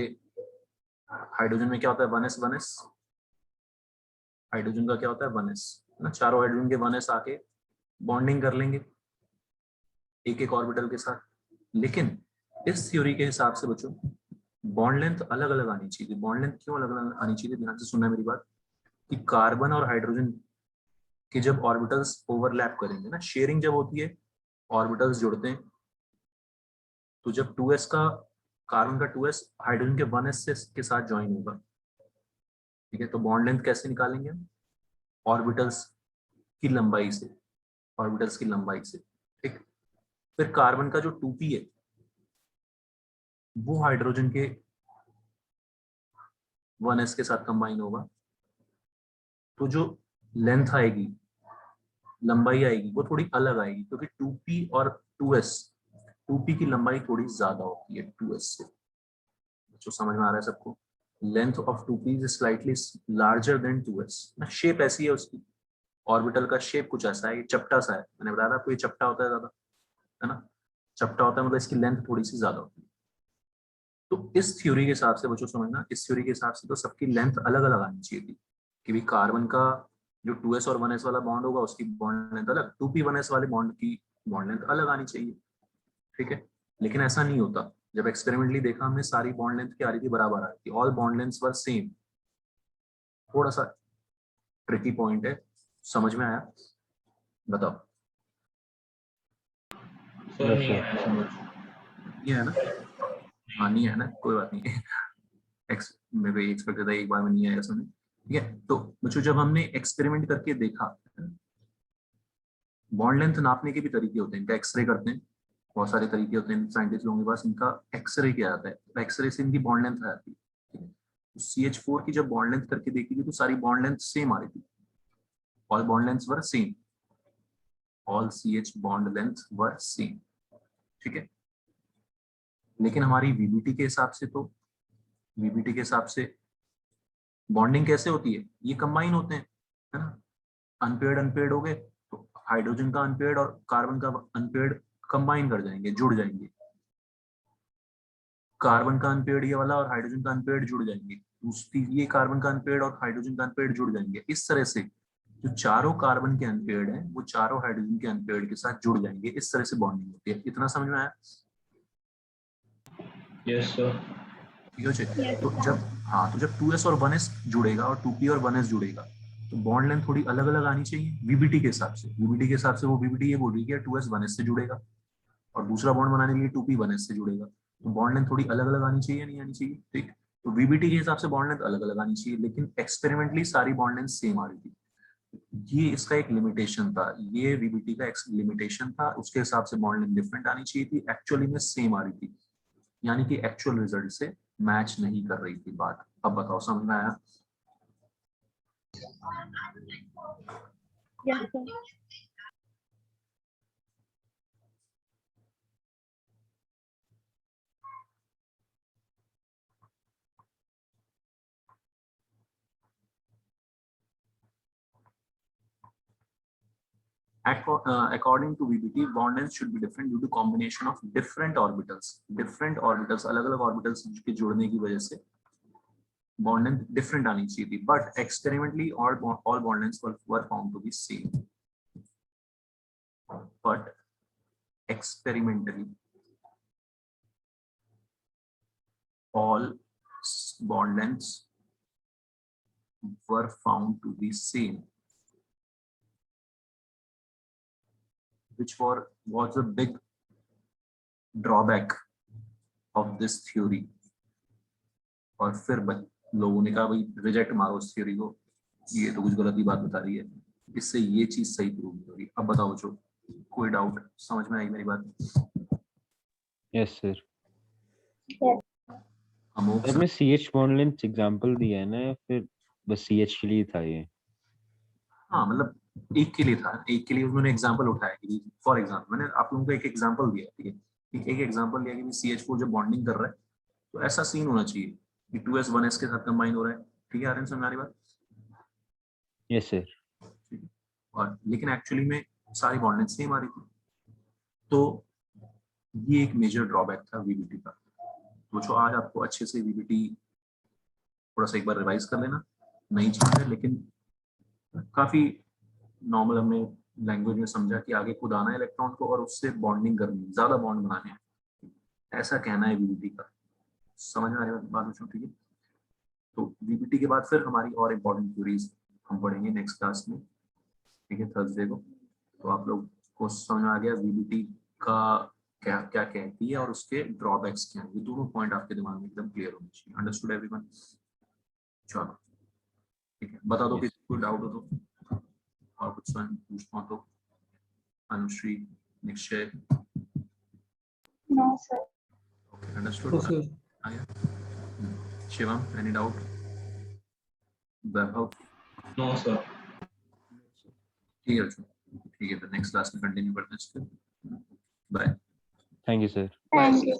हाइड्रोजन में क्या होता है 1s 1s, हाइड्रोजन का क्या होता है 1s ना, चारों हाइड्रोजन के 1s आके बॉन्डिंग कर लेंगे एक एक ऑर्बिटल के साथ। लेकिन इस थ्योरी के हिसाब से बच्चों बॉन्ड लेंथ अलग अलग आनी चाहिए। बॉन्ड लेंथ क्यों अलग अलग आनी चाहिए, ध्यान से सुनना मेरी बात, कि कार्बन और हाइड्रोजन के जब ऑर्बिटल्स ओवरलैप करेंगे ना, शेयरिंग जब होती है, ऑर्बिटल्स जुड़ते हैं, तो जब 2s का, कार्बन का 2s हाइड्रोजन के 1s के साथ ज्वाइन होगा, ठीक है, तो बॉन्ड लेंथ कैसे निकालेंगे हम? ऑर्बिटल्स की लंबाई से, ऑर्बिटल्स की लंबाई से, ठीक। फिर कार्बन का जो 2p है वो हाइड्रोजन के 1s के साथ कंबाइन होगा, तो जो लेंथ आएगी, लंबाई आएगी, वो थोड़ी अलग आएगी, क्योंकि 2p और 2s, 2p की लंबाई थोड़ी ज्यादा होती है 2s से। जो समझ में आ रहा है सबको? Length of 2p is slightly larger than 2s ना। शेप ऐसी है उसकी, ऑर्बिटल का शेप कुछ ऐसा है, ये चपटा सा है, मैंने बताया था आपको ये चपटा होता है ज्यादा, है ना, चपटा होता है, मतलब इसकी लेंथ थोड़ी सी ज्यादा होती है। तो इस थ्योरी के हिसाब से बच्चों समझना, इस थ्योरी के हिसाब से तो सबकी लेंथ अलग अलग आनी चाहिए थी, कि भी कार्बन का जो 2s और 1s वाला बॉन्ड होगा उसकी बॉन्ड लेंथ अलग, 2p 1s वाले बॉन्ड की बॉन्ड लेंथ अलग आनी चाहिए, ठीक है। लेकिन ऐसा नहीं होता, जब एक्सपेरिमेंटली देखा हमने, सारी बॉन्ड लेंथ क्या आ रही थी, बराबर आ रही थी, ऑल बॉन्ड लेंथ्स वर सेम। थोड़ा सा ट्रिकी पॉइंट है, समझ में आया? बताओ। सर नहीं है समझ। ये है ना, हाँ नहीं है ना, कोई बात नहीं। मेरे को एक्सपेक्ट था एक बार में नहीं आएगा समझ, ठीक है। तो बच्चों जब हमने एक्सपेरिमेंट करके देखा, बॉन्ड लेंथ नापने के भी तरीके होते हैं, इनका एक्सरे करते हैं, बहुत सारे तरीके होते हैं साइंटिस्ट लोगों के पास, इनका एक्सरे किया जाता है, तो एक्सरे से इनकी बॉन्ड लेंथ आ जाती है, ठीक है। तो CH4 की जब बॉन्ड लेंथ करके देखी थी तो सारी बॉन्ड लेंथ सेम आ रही थी, ऑल बॉन्ड लेंथ्स वर same, all CH bond length वर सेम, ठीक है। लेकिन हमारी VBT के हिसाब से, तो VBT के हिसाब से बॉन्डिंग कैसे होती है, ये कंबाइन होते हैं, है ना, अनपेयर्ड अनपेयर्ड हो गए, तो हाइड्रोजन का अनपेयर्ड और कार्बन का अनपेयर्ड कंबाइन कर जाएंगे, जुड़ जाएंगे, कार्बन का अनपेयर्ड ये वाला और हाइड्रोजन का अनपेयर्ड जुड़ जाएंगे, दूसरी ये कार्बन का अनपेयर्ड और हाइड्रोजन का अनपेयर्ड जुड़ जाएंगे। इस तरह से जो चारों कार्बन के अनपेयर्ड हैं वो चारों हाइड्रोजन के अनपेयर्ड के साथ जुड़ जाएंगे, इस तरह से बॉन्डिंग होती है। इतना समझ में आया? Yes sir. ठीक है। तो जब, हाँ, तो जब 2s और 1s जुड़ेगा और 2p और 1s जुड़ेगा, तो बॉन्ड लेंथ थोड़ी अलग अलग आनी चाहिए VBT के हिसाब से। VBT के हिसाब से वो VBT ये बोल रही है 2s 1s से जुड़ेगा, और दूसरा बॉन्ड बनाने के लिए 2p 1s से जुड़ेगा, तो बॉन्ड लेंथ थोड़ी अलग अलग आनी चाहिए, नहीं आनी चाहिए, ठीक। तो वीबीटी के हिसाब से बॉन्ड लेंथ अलग अलग आनी चाहिए, लेकिन एक्सपेरिमेंटली सारी बॉन्ड लेंथ सेम आ रही थी। ये इसका एक लिमिटेशन था, ये वीबीटी का एक लिमिटेशन था, उसके हिसाब से बॉन्ड लेंथ डिफरेंट आनी चाहिए थी, एक्चुअली में सेम आ रही थी, यानी कि एक्चुअल रिजल्ट से मैच नहीं कर रही थी बात। अब बताओ समझ में आया? Yes, sir. According to VBT, bond length should be different due to combination of different orbitals. Different orbitals, अलग-अलग orbitals के जुड़ने की वजह से bond length different आनी चाहिए थी. But experimentally, all bond lengths were found to be same. But experimentally, all bond lengths were found to be same, which was a big drawback of this theory. और फिर लोगों ने कहा भाई रिजेक्ट मारो इस थ्योरी को, ये तो कुछ गलत ही बात बता रही है, इससे ये चीज सही प्रूव हो रही। अब बताओ जो कोई डाउट, समझ में आई मेरी बात? Yes sir. Yes. सर में CH बॉन्ड लेंथ एग्जांपल दिया है ना, या फिर बस CH के लिए था ये? हाँ मतलब एक के लिए था, एक के लिए उन्होंने एग्जांपल उठाया कि फॉर एग्जांपल मैंने आप लोगों को एक एग्जांपल दिया, ठीक है, एक एग्जांपल दिया कि CH4 जब बॉन्डिंग कर रहा है तो ऐसा सीन होना चाहिए कि 2s 1s के साथ कंबाइन हो रहा है, ठीक है आर्यन, समझ आ रही बात? Yes sir. और लेकिन एक्चुअली में सारी बॉन्ड लेंथ सेम आ रही थी, तो ये एक मेजर ड्रॉबैक था वीबीटी का। तो जो आज आपको अच्छे से वीबीटी थोड़ा सा एक बार रिवाइज कर लेना, नई चीज है लेकिन काफी नॉर्मल, हमने लैंग्वेज में समझा कि आगे खुद आना है इलेक्ट्रॉन को और उससे बॉन्डिंग करनी है, ज्यादा बॉन्ड बनाने हैं, ऐसा कहना है वीबीटी का। समझ में आ रही बात? ठीक है, तो वीबीटी के बाद फिर हमारी और इम्पोर्टेंट थ्योरीज हम पढ़ेंगे नेक्स्ट क्लास में, ठीक है, थर्सडे को। तो आप लोग को समझ में आ गया वीबीटी का क्या क्या कहती है और उसके ड्रॉबैक्स क्या हैं, ये दोनों पॉइंट आपके दिमाग में एकदम क्लियर होने चाहिए। Understood everyone? चलो ठीक है, बता दो किसी को डाउट हो तो, और कुछ पूछना हो तो। Anushree, Nishchay? No, sir. Okay, understood. तो सर आया? Shivam, any doubt? Vaibhav? No sir. ठीक है, ठीक है, नेक्स्ट क्लास में कंटिन्यू करते हैं इसको। Bye. Thank you sir. Thank you.